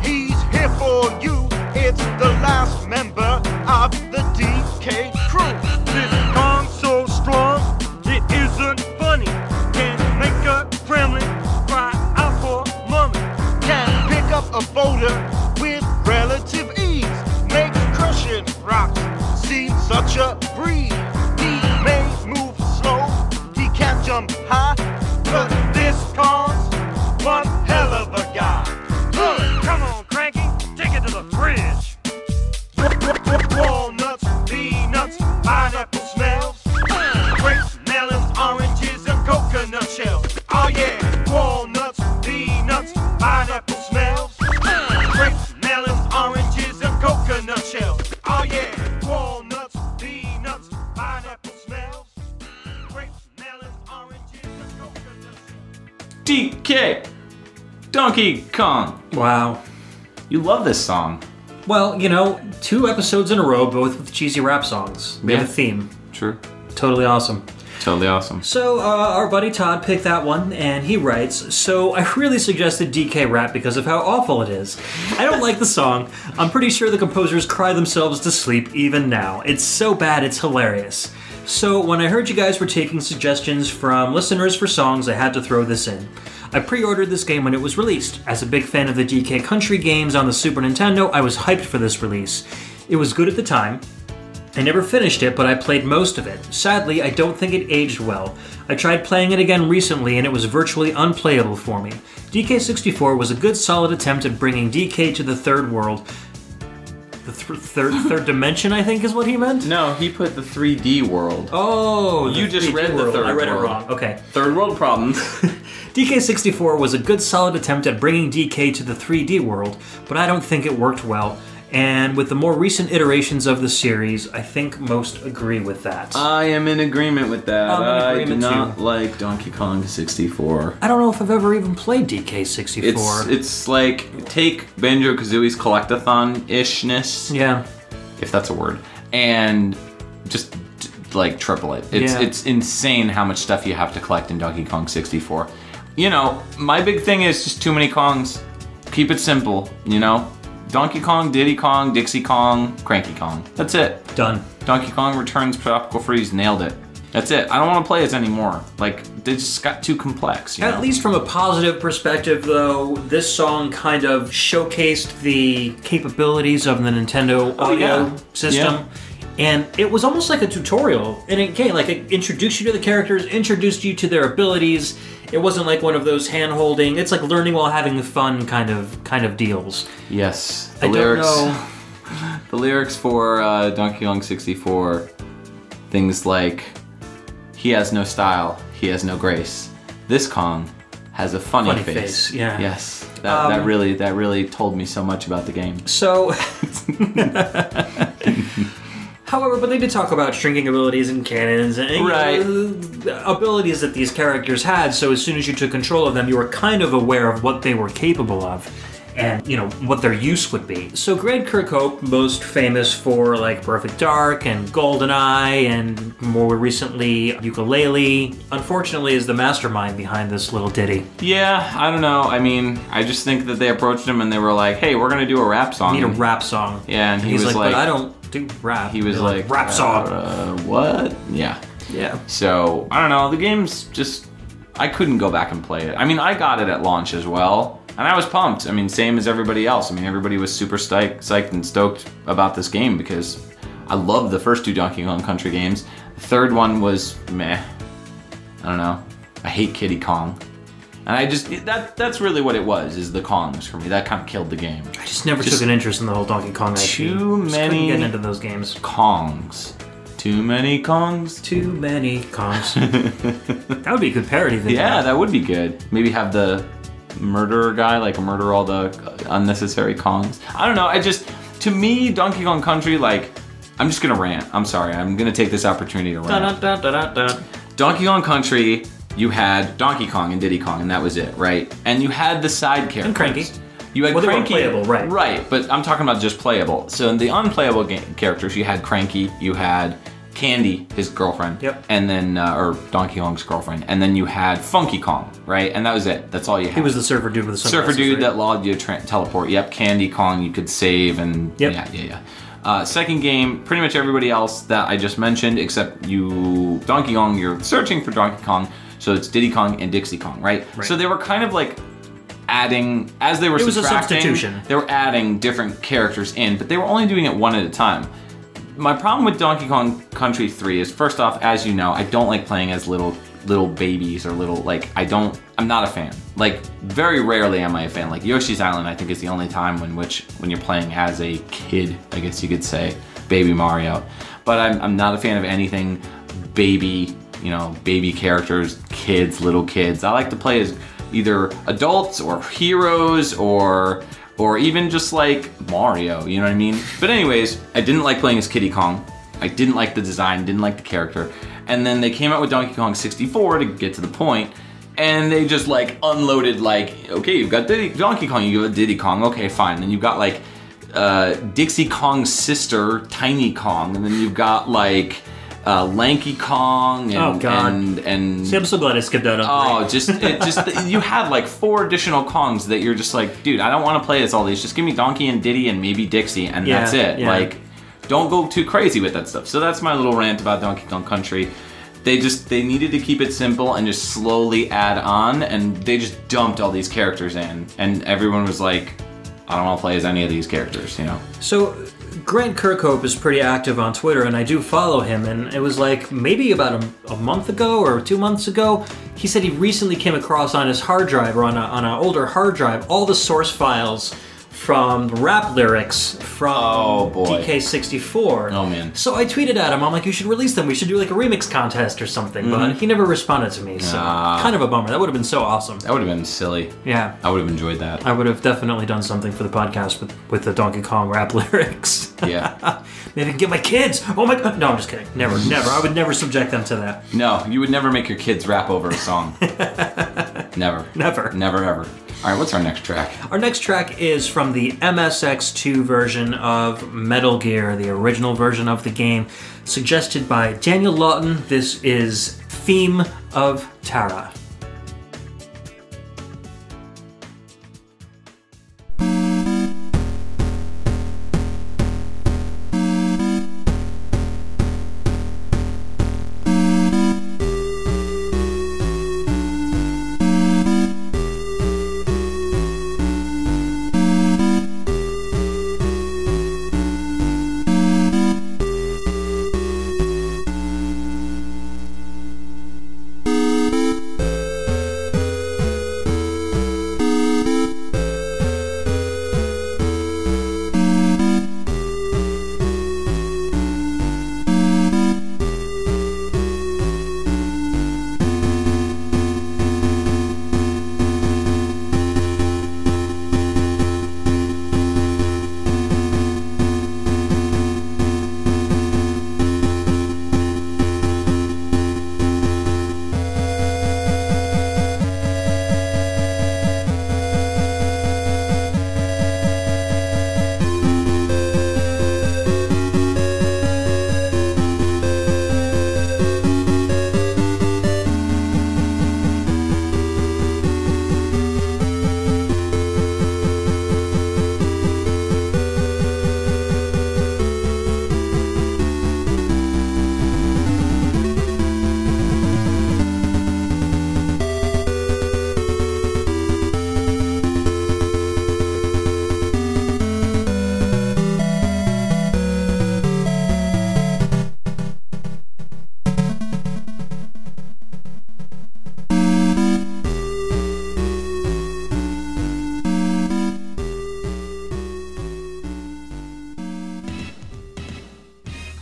he's here for you. It's the last member of the DK crew. This Kong's so strong, it isn't funny. Can make a gremlin cry out for mommy. Can pick up a boulder with relative ease. Makes crushing rocks seem such a breeze. He may move slow, he can't jump high, but this Kong's one hell of a guy. Come on, Cranky, take it to the fridge. Walnuts, peanuts, pineapple smells, grapes, melons, oranges, and coconut shells. Oh yeah, walnuts, peanuts, pineapple smells, grapes, melons, oranges, and coconut shells. Oh yeah, walnuts, peanuts, pineapple smells, grapes, melons, oranges, and coconut shells. DK, Donkey Kong. Wow. You love this song. Well, 2 episodes in a row, both with cheesy rap songs. We have a theme. True. Totally awesome. Totally awesome. So, our buddy Todd picked that one, and he writes, "So, I really suggested DK rap because of how awful it is. I don't like the song. I'm pretty sure the composers cry themselves to sleep even now. It's so bad, it's hilarious. So when I heard you guys were taking suggestions from listeners for songs, I had to throw this in. I pre-ordered this game when it was released. As a big fan of the DK Country games on the Super Nintendo, I was hyped for this release. It was good at the time. I never finished it, but I played most of it. Sadly, I don't think it aged well. I tried playing it again recently, and it was virtually unplayable for me. DK64 was a good solid attempt at bringing DK to the third world. The third dimension, I think is what he meant? No, he put the 3D world. Oh, You just read the third I read world. it wrong. Okay. Third world problems. DK64 was a good solid attempt at bringing DK to the 3D world, but I don't think it worked well. And with the more recent iterations of the series, I think most agree with that. I am in agreement with that. I'm in I do agreement not too. like Donkey Kong 64. I don't know if I've ever even played DK64. It's like, take Banjo-Kazooie's collectathon-ishness, Yeah. if that's a word, and just like triple it. It's insane how much stuff you have to collect in Donkey Kong 64. You know, my big thing is just too many Kongs. Keep it simple, you know? Donkey Kong, Diddy Kong, Dixie Kong, Cranky Kong. That's it. Done. Donkey Kong Returns Tropical Freeze, nailed it. That's it. I don't want to play it anymore. Like, they just got too complex. You know? At least from a positive perspective, though, this song kind of showcased the capabilities of the Nintendo audio system. Yeah. And it was almost like a tutorial. And again, like it introduced you to the characters, introduced you to their abilities. It wasn't like one of those hand-holding, it's like learning while having fun kind of deals. Yes. I don't know. The lyrics for Donkey Kong 64, things like, he has no style, he has no grace. This Kong has a funny face. Yeah. Yes. That really told me so much about the game. So, however, but they did talk about shrinking abilities and cannons and Right. abilities that these characters had. So as soon as you took control of them, you were kind of aware of what they were capable of, and what their use would be. So Greg Kirkhope, most famous for like Perfect Dark and GoldenEye, and more recently Ukulele, unfortunately is the mastermind behind this little ditty. Yeah, I don't know. I mean, I just think that they approached him and they were like, hey, we're gonna do a rap song. Need a rap song. Yeah, and he's was like, but I don't do rap. He was They're like, rap song. What? Yeah. Yeah. So, I don't know, the game's just, I couldn't go back and play it. I mean, I got it at launch as well, and I was pumped. I mean, same as everybody else. I mean, everybody was super psyched and stoked about this game because I loved the first two Donkey Kong Country games. The third one was meh. I don't know. I hate Kiddy Kong. And I just, that's really what it was, is the Kongs for me. That kind of killed the game. I just never took an interest in the whole Donkey Kong IP. Too Just many couldn't get into those games. Kongs. Too many Kongs. Too many Kongs. That would be a good parody thing. Yeah, that would be good. Maybe have the murderer guy, like murder all the unnecessary Kongs. I don't know, to me, Donkey Kong Country, like, I'm just gonna rant. I'm sorry, I'm gonna take this opportunity to rant. Donkey Kong Country, you had Donkey Kong and Diddy Kong, and that was it, right? And you had the side characters. And Cranky. You had Well, they weren't Cranky. playable, right. Right, but I'm talking about just playable. So in the unplayable characters, you had Cranky, you had Candy, his girlfriend. Yep. And then, or Donkey Kong's girlfriend. And then you had Funky Kong, right? And that was it. That's all you had. He was the surfer dude with the sunglasses, surfer dude right? that allowed you to teleport. Yep, Candy Kong, you could save and Yep. yeah. Second game, pretty much everybody else that I just mentioned, except you, Donkey Kong, you're searching for Donkey Kong, so it's Diddy Kong and Dixie Kong, right? So they were kind of like adding, as they were was a subtracting, substitution. they were adding different characters in, but they were only doing it one at a time. My problem with Donkey Kong Country 3 is, first off, as you know, I don't like playing as little babies or I'm not a fan. Like, very rarely am I a fan. Like, Yoshi's Island, I think, is the only time when you're playing as a kid, I guess you could say, Baby Mario. But I'm not a fan of anything baby, baby characters, little kids. I like to play as either adults or heroes or even just like Mario, you know what I mean? But anyways, I didn't like playing as Kiddy Kong. I didn't like the design, didn't like the character. And then they came out with Donkey Kong 64 to get to the point, and they just like unloaded like, okay, you've got Donkey Kong, you got Diddy Kong, okay, fine. Then you've got like Dixie Kong's sister, Tiny Kong, and then you've got like Lanky Kong and Oh, God. and See, I'm so glad I skipped out on you had like 4 additional Kongs that you're just like, dude, I don't want to play as all these. Just give me Donkey and Diddy and maybe Dixie, and Yeah, that's it. yeah. Like, Don't go too crazy with that stuff. So that's my little rant about Donkey Kong Country. They needed to keep it simple and just slowly add on, and they just dumped all these characters in, and everyone was like, I don't want to play as any of these characters, you know? So, Grant Kirkhope is pretty active on Twitter, and I do follow him, and it was like maybe about a month ago or 2 months ago, he said he recently came across on his hard drive, or on an older hard drive, all the source files from rap lyrics from DK64. Oh man. So I tweeted at him, I'm like, you should release them, we should do like a remix contest or something, but he never responded to me, so kind of a bummer. That would have been so awesome. That would have been silly. Yeah. I would have enjoyed that. I would have definitely done something for the podcast with the Donkey Kong rap lyrics. Yeah. Maybe I can get my kids! Oh my god! No, I'm just kidding. Never. I would never subject them to that. No, you would never make your kids rap over a song. Never. Never ever. Alright, what's our next track? Our next track is from the MSX2 version of Metal Gear, the original version of the game, suggested by Daniel Lawton. This is Theme of Terra.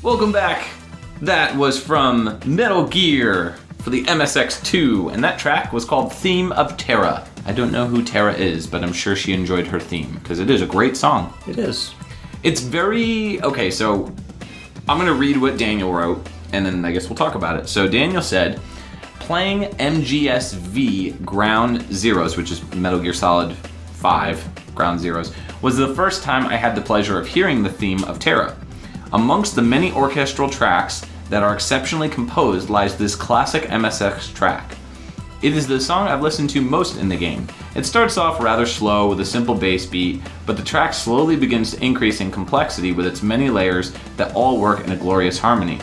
Welcome back. That was from Metal Gear for the MSX2, and that track was called Theme of Terra. I don't know who Terra is, but I'm sure she enjoyed her theme, because it is a great song. It is. It's very... Okay, so I'm going to read what Daniel wrote, and then I guess we'll talk about it. So Daniel said, playing MGSV Ground Zeroes, which is Metal Gear Solid 5 Ground Zeroes, was the first time I had the pleasure of hearing the theme of Terra. Amongst the many orchestral tracks that are exceptionally composed lies this classic MSX track. It is the song I've listened to most in the game. It starts off rather slow with a simple bass beat, but the track slowly begins to increase in complexity with its many layers that all work in a glorious harmony.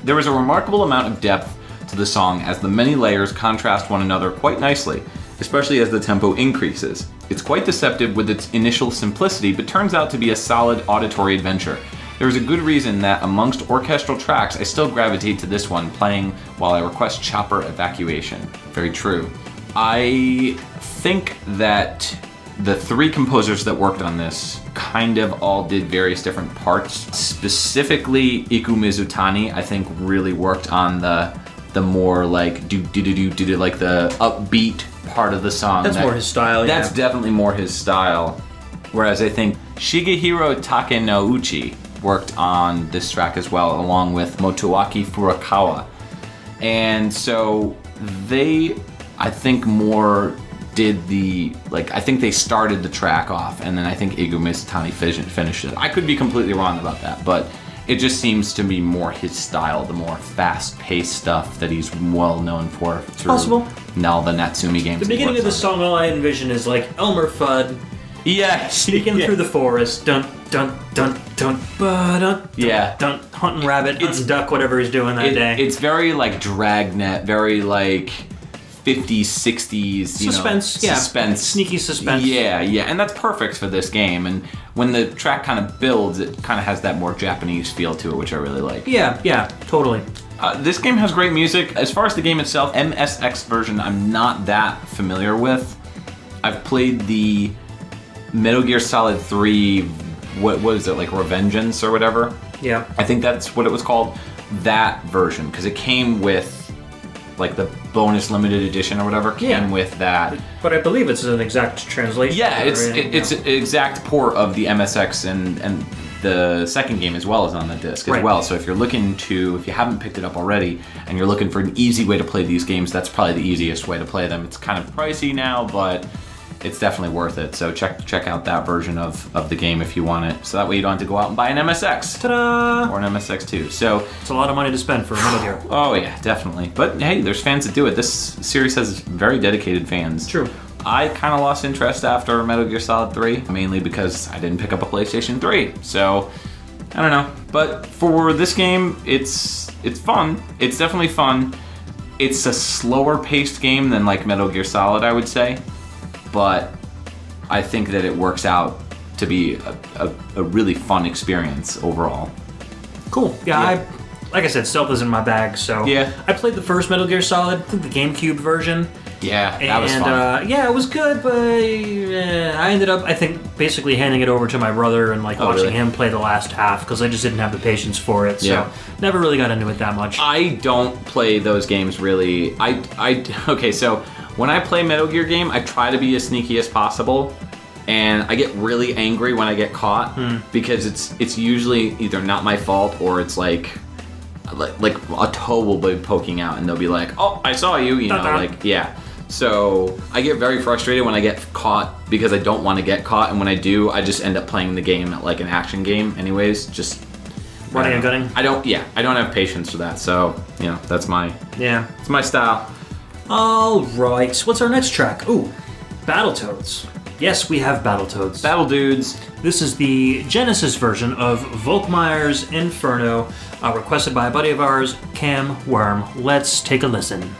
There is a remarkable amount of depth to the song as the many layers contrast one another quite nicely, especially as the tempo increases. It's quite deceptive with its initial simplicity, but turns out to be a solid auditory adventure. There is a good reason that amongst orchestral tracks, I still gravitate to this one, playing while I request chopper evacuation. Very true. I think that the three composers that worked on this kind of all did various different parts. Specifically, Iku Mizutani, I think really worked on the more like do like the upbeat part of the song. That's more his style, That's definitely more his style. Whereas I think Shigehiro Takenouchi worked on this track as well, along with Motoaki Furukawa. And so they, I think, more did the, like, I think they started the track off, and then I think Iku Mizutani finished it. I could be completely wrong about that, but it just seems to be more his style, the more fast-paced stuff that he's well known for through now the Natsumi games. The beginning of the song, all I envision is like Elmer Fudd sneaking through the forest, dun dun dun Yeah. Hunting rabbit, hunting duck, whatever he's doing that day. It's very like Dragnet, very like 50s, 60s, suspense, suspense. Sneaky suspense. Yeah, and that's perfect for this game. And when the track kind of builds, it kind of has that more Japanese feel to it, which I really like. Yeah, totally. This game has great music. As far as the game itself, MSX version, I'm not that familiar with. I've played the Metal Gear Solid 3, what was it, like Revengeance or whatever? Yeah. I think that's what it was called. That version, because it came with like the bonus limited edition or whatever, came with that. But I believe it's an exact translation. Yeah, it's an exact port of the MSX and the second game as well as on the disc as well. So if you're looking to, if you haven't picked it up already and you're looking for an easy way to play these games, that's probably the easiest way to play them. It's kind of pricey now, but it's definitely worth it. So check out that version of the game if you want it. So that way you don't have to go out and buy an MSX. Ta-da! Or an MSX2. So it's a lot of money to spend for a Metal Gear. Oh yeah, definitely. But hey, there's fans that do it. This series has very dedicated fans. True. I kind of lost interest after Metal Gear Solid 3, mainly because I didn't pick up a PlayStation 3. So, I don't know. But for this game, it's fun. It's definitely fun. It's a slower paced game than like Metal Gear Solid, I would say. But I think that it works out to be a really fun experience overall. Cool. Yeah. Like I said, stealth isn't my bag, so yeah. I played the first Metal Gear Solid, I think the GameCube version. Yeah, that was fun. Yeah, it was good, but I ended up, I think, basically handing it over to my brother and like watching him play the last half because I just didn't have the patience for it. So never really got into it that much. I don't play those games really. Okay, so when I play Metal Gear game, I try to be as sneaky as possible. And I get really angry when I get caught because it's usually either not my fault or it's like a toe will be poking out and they'll be like, "Oh, I saw you," you know, like yeah. So I get very frustrated when I get caught because I don't want to get caught, and when I do, I just end up playing the game like an action game, anyways. Just running and gunning. I don't have patience for that. So you know, it's my style. All right, what's our next track? Ooh, Battletoads. Yes, we have Battletoads. Battle Dudes. This is the Genesis version of Volkmeyer's Inferno, requested by a buddy of ours, Cam Worm. Let's take a listen.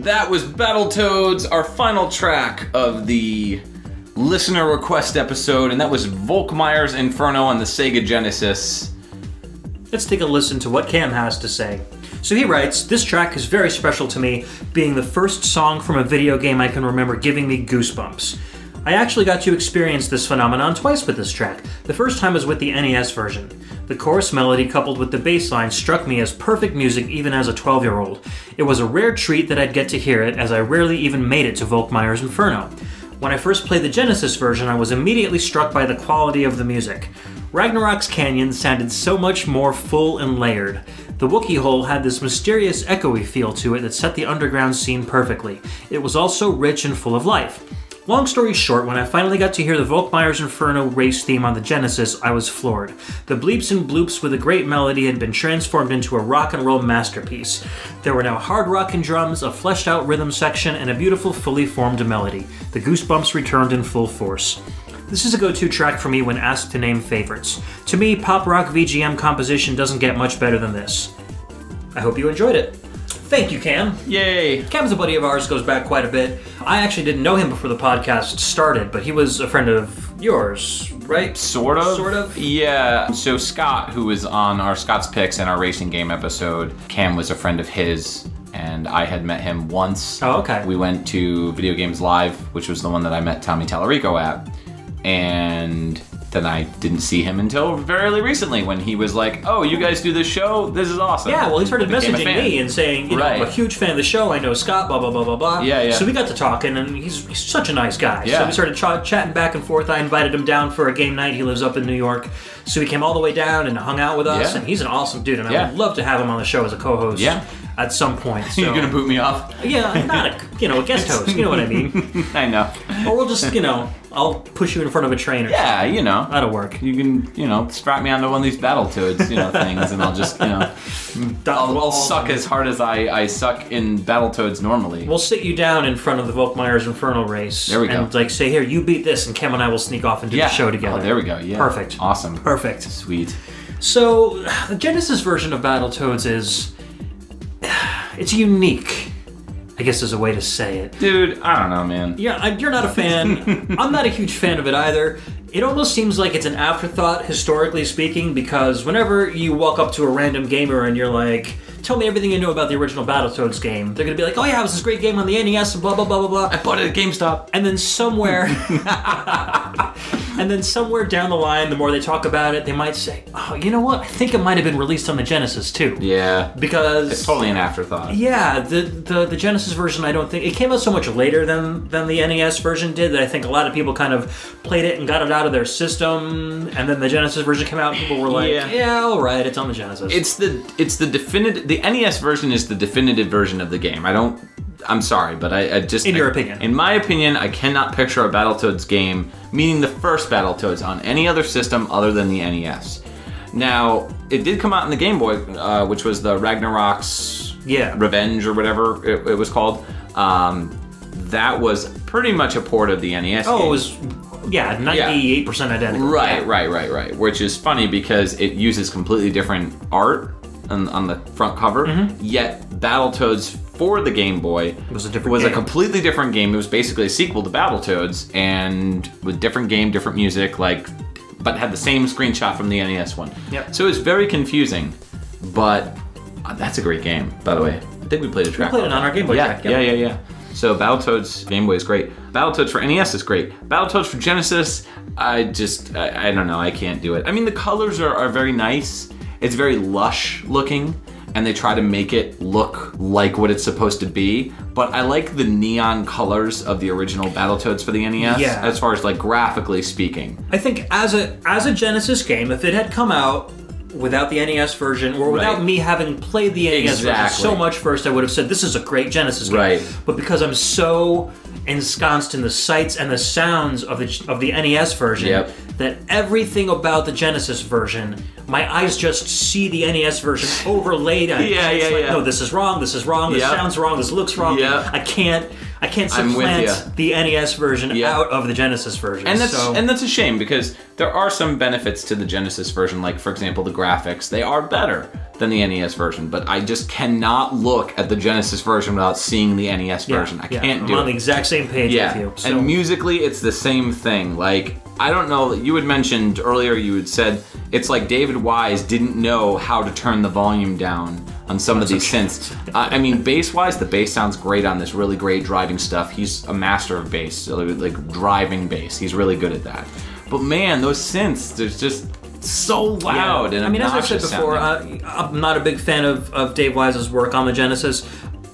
That was Battletoads, our final track of the listener request episode, and that was Volkmeyer's Inferno on the Sega Genesis. Let's take a listen to what Cam has to say. So he writes, "This track is very special to me, being the first song from a video game I can remember giving me goosebumps. I actually got to experience this phenomenon twice with this track. The first time was with the NES version. The chorus melody coupled with the bass line struck me as perfect music even as a 12-year-old. It was a rare treat that I'd get to hear it, as I rarely even made it to Volkmeyer's Inferno. When I first played the Genesis version, I was immediately struck by the quality of the music. Ragnarok's canyon sounded so much more full and layered. The Wookiee hole had this mysterious, echoey feel to it that set the underground scene perfectly. It was also rich and full of life. Long story short, when I finally got to hear the Volkmeyer's Inferno race theme on the Genesis, I was floored. The bleeps and bloops with a great melody had been transformed into a rock and roll masterpiece. There were now hard rockin' drums, a fleshed out rhythm section, and a beautiful, fully formed melody. The goosebumps returned in full force. This is a go-to track for me when asked to name favorites. To me, pop rock VGM composition doesn't get much better than this. I hope you enjoyed it. Thank you, Cam. Yay! Cam's a buddy of ours, goes back quite a bit. I actually didn't know him before the podcast started, but he was a friend of yours, right? Sort of. Sort of? Yeah. So Scott, who was on our Scott's Picks and our racing game episode, Cam was a friend of his, and I had met him once. Oh, okay. We went to Video Games Live, which was the one that I met Tommy Tallarico at, and then I didn't see him until very recently when he was like, oh, you guys do this show? This is awesome. Yeah, well, he started Became a messaging fan. me and saying, you know, I'm a huge fan of the show. I know Scott, blah, blah, blah, blah, blah. Yeah, yeah. So we got to talking, and he's such a nice guy. Yeah. So we started chatting back and forth. I invited him down for a game night. He lives up in New York. So he came all the way down and hung out with us, Yeah. and he's an awesome dude, and I Yeah. would love to have him on the show as a co-host at some point. So. You're gonna boot me off? Yeah, not a guest host. You know what I mean? I know. Or we'll just, I'll push you in front of a train or Yeah, something. you know. That'll work. You can, strap me onto one of these Battletoads, things, and I'll just, I'll suck as hard as I suck in Battletoads normally. We'll sit you down in front of the Volkmeyer's Inferno race. There we go. And say, here, you beat this, and Cam and I will sneak off and do the show together. Oh, there we go. Yeah. Perfect. Awesome. Perfect. Sweet. So, the Genesis version of Battletoads it's unique, I guess is a way to say it. Dude, I don't know, man. Yeah, you're not a fan. I'm not a huge fan of it either. It almost seems like it's an afterthought, historically speaking, because whenever you walk up to a random gamer and you're like, tell me everything you know about the original Battletoads game, they're going to be like, oh yeah, it was this great game on the NES and blah, blah, blah, blah, blah. I bought it at GameStop. And then somewhere... And then somewhere down the line, the more they talk about it, they might say, oh, you know what? I think it might have been released on the Genesis too. Yeah. Because... It's totally an afterthought. Yeah, the Genesis version, I don't think... It came out so much later than the NES version did that I think a lot of people kind of played it and got it out of their system, and then the Genesis version came out and people were like, yeah, alright, it's on the Genesis. It's the definitive... The NES version is the definitive version of the game. I'm sorry, but I just... In your opinion. In my opinion, I cannot picture a Battletoads game, meaning the first Battletoads, on any other system other than the NES. Now, it did come out in the Game Boy, which was the Ragnarok's Revenge or whatever it was called. That was pretty much a port of the NES game. It was... Yeah, 98% identical. Right. Which is funny because it uses completely different art on the front cover, yet Battletoads for the Game Boy was a completely different game. It was basically a sequel to Battletoads, and with different game, different music, but had the same screenshot from the NES one. Yep. So it's very confusing, but that's a great game, by the way. I think we played a track. We played it on our Game Boy track. Yeah. So Battletoads Game Boy is great. Battletoads for NES is great. Battletoads for Genesis, I don't know, I can't do it. I mean, the colors are very nice. It's very lush looking, and they try to make it look like what it's supposed to be. But I like the neon colors of the original Battletoads for the NES, as far as graphically speaking. I think as a Genesis game, if it had come out without the NES version, or without me having played the NES version so much first, I would have said, this is a great Genesis game. Right. But because I'm so ensconced in the sights and the sounds of the NES version, that everything about the Genesis version, my eyes just see the NES version overlaid on it. No, this is wrong, this sounds wrong, this looks wrong. I can't supplant the NES version out of the Genesis version. And that's a shame, because there are some benefits to the Genesis version, like, for example, the graphics. They are better than the NES version, but I just cannot look at the Genesis version without seeing the NES version. I can't do it. I'm on the exact same page with you. So. And musically, it's the same thing. I don't know, you had mentioned earlier, you had said, it's like David Wise didn't know how to turn the volume down on some of these synths. I mean, bass-wise, the bass sounds great on this really great driving stuff. He's a master of bass, driving bass. He's really good at that. But man, those synths, they're just so loud and I mean, as I've said obnoxious before, sounding. I'm not a big fan of Dave Wise's work on the Genesis.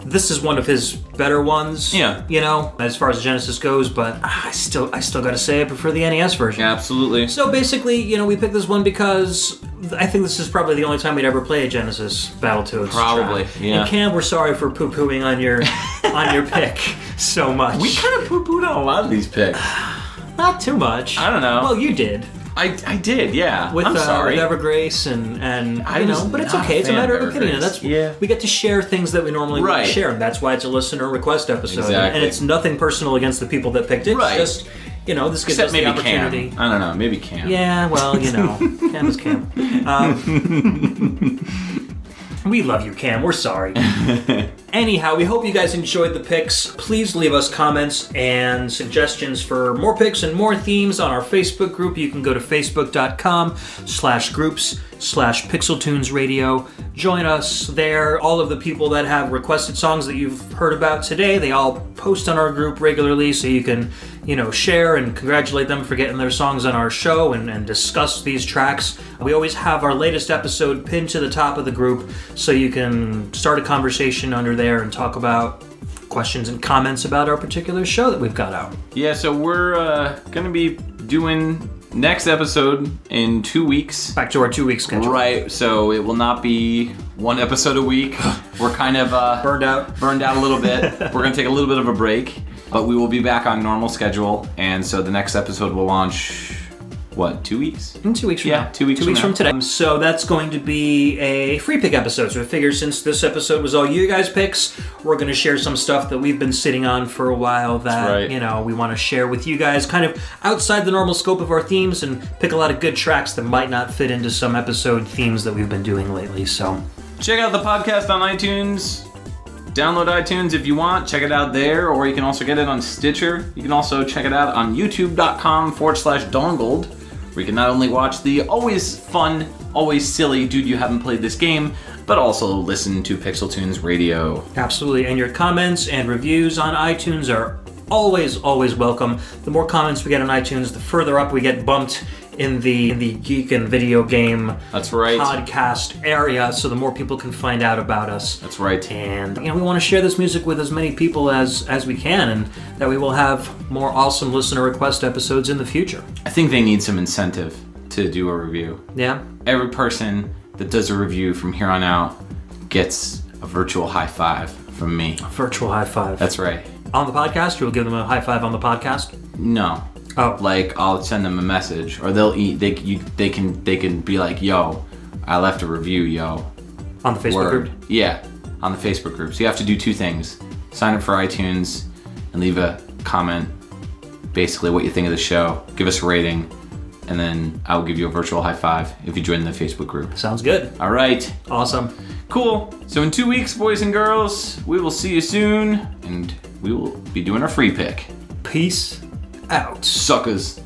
this is one of his better ones. Yeah. You know, as far as Genesis goes, but I still gotta say I prefer the NES version. Absolutely. So basically, you know, we picked this one because I think this is probably the only time we'd ever play a Genesis Battletoads. Probably, track. yeah. And Cam, we're sorry for poo-pooing on your pick so much. We kind of poo-pooed on a lot of these picks. Not too much. I don't know. Well, you did. I did, yeah. I'm sorry. With Evergrace and I you was know, but it's not okay. a It's a fan matter of of opinion. Evergrace. And we get to share things that we normally Right. wouldn't share, and that's why it's a listener request episode. Exactly. And it's nothing personal against the people that picked it. Right. It's just, you know, this gives Except us the maybe opportunity. Cam. I don't know, maybe Cam. Yeah, well, you know, Cam is Cam. We love you, Cam. We're sorry. Anyhow, we hope you guys enjoyed the picks. Please leave us comments and suggestions for more picks and more themes on our Facebook group. You can go to facebook.com/groups/PixelTunes Radio. Join us there. All of the people that have requested songs that you've heard about today, they all post on our group regularly, so you can, you know, share and congratulate them for getting their songs on our show and discuss these tracks. We always have our latest episode pinned to the top of the group, so you can start a conversation under there and talk about questions and comments about our particular show that we've got out. Yeah, so we're gonna be doing next episode in 2 weeks. Back to our 2-week schedule. Right, so it will not be one episode a week. We're kind of Burned out. a little bit. We're gonna take a little bit of a break, but we will be back on normal schedule, and so the next episode will launch, what, 2 weeks? In 2 weeks from now. 2 weeks Two weeks from from today. So that's going to be a free pick episode. So I figure since this episode was all you guys' picks, we're going to share some stuff that we've been sitting on for a while that, That's right. you know, we want to share with you guys, kind of outside the normal scope of our themes, and pick a lot of good tracks that might not fit into some episode themes that we've been doing lately. So Check out the podcast on iTunes. Download iTunes if you want. Check it out there, or you can also get it on Stitcher. You can also check it out on youtube.com/dongled, where you can not only watch the always fun, always silly Dude You Haven't Played This Game, but also listen to PixelTunes Radio. absolutely. And your comments and reviews on iTunes are always welcome. The more comments we get on iTunes, the further up we get bumped in the geek and video game That's right. podcast area, so the more people can find out about us. That's right. And you know, we want to share this music with as many people as we can, and that we will have more awesome listener request episodes in the future. I think they need some incentive to do a review. Yeah? Every person that does a review from here on out gets a virtual high five from me. Virtual high five. That's right. On the podcast? You'll give them a high five on the podcast? No. Oh. Like, I'll send them a message, or they'll they can be like, yo, I left a review, yo. On the Facebook Word. group? Yeah, on the Facebook group. So you have to do 2 things. Sign up for iTunes and leave a comment, basically what you think of the show. Give us a rating, and then I'll give you a virtual high five if you join the Facebook group. Sounds good. All right. Awesome. Cool. So in 2 weeks, boys and girls, we will see you soon, and we will be doing our free pick. Peace out. Suckers.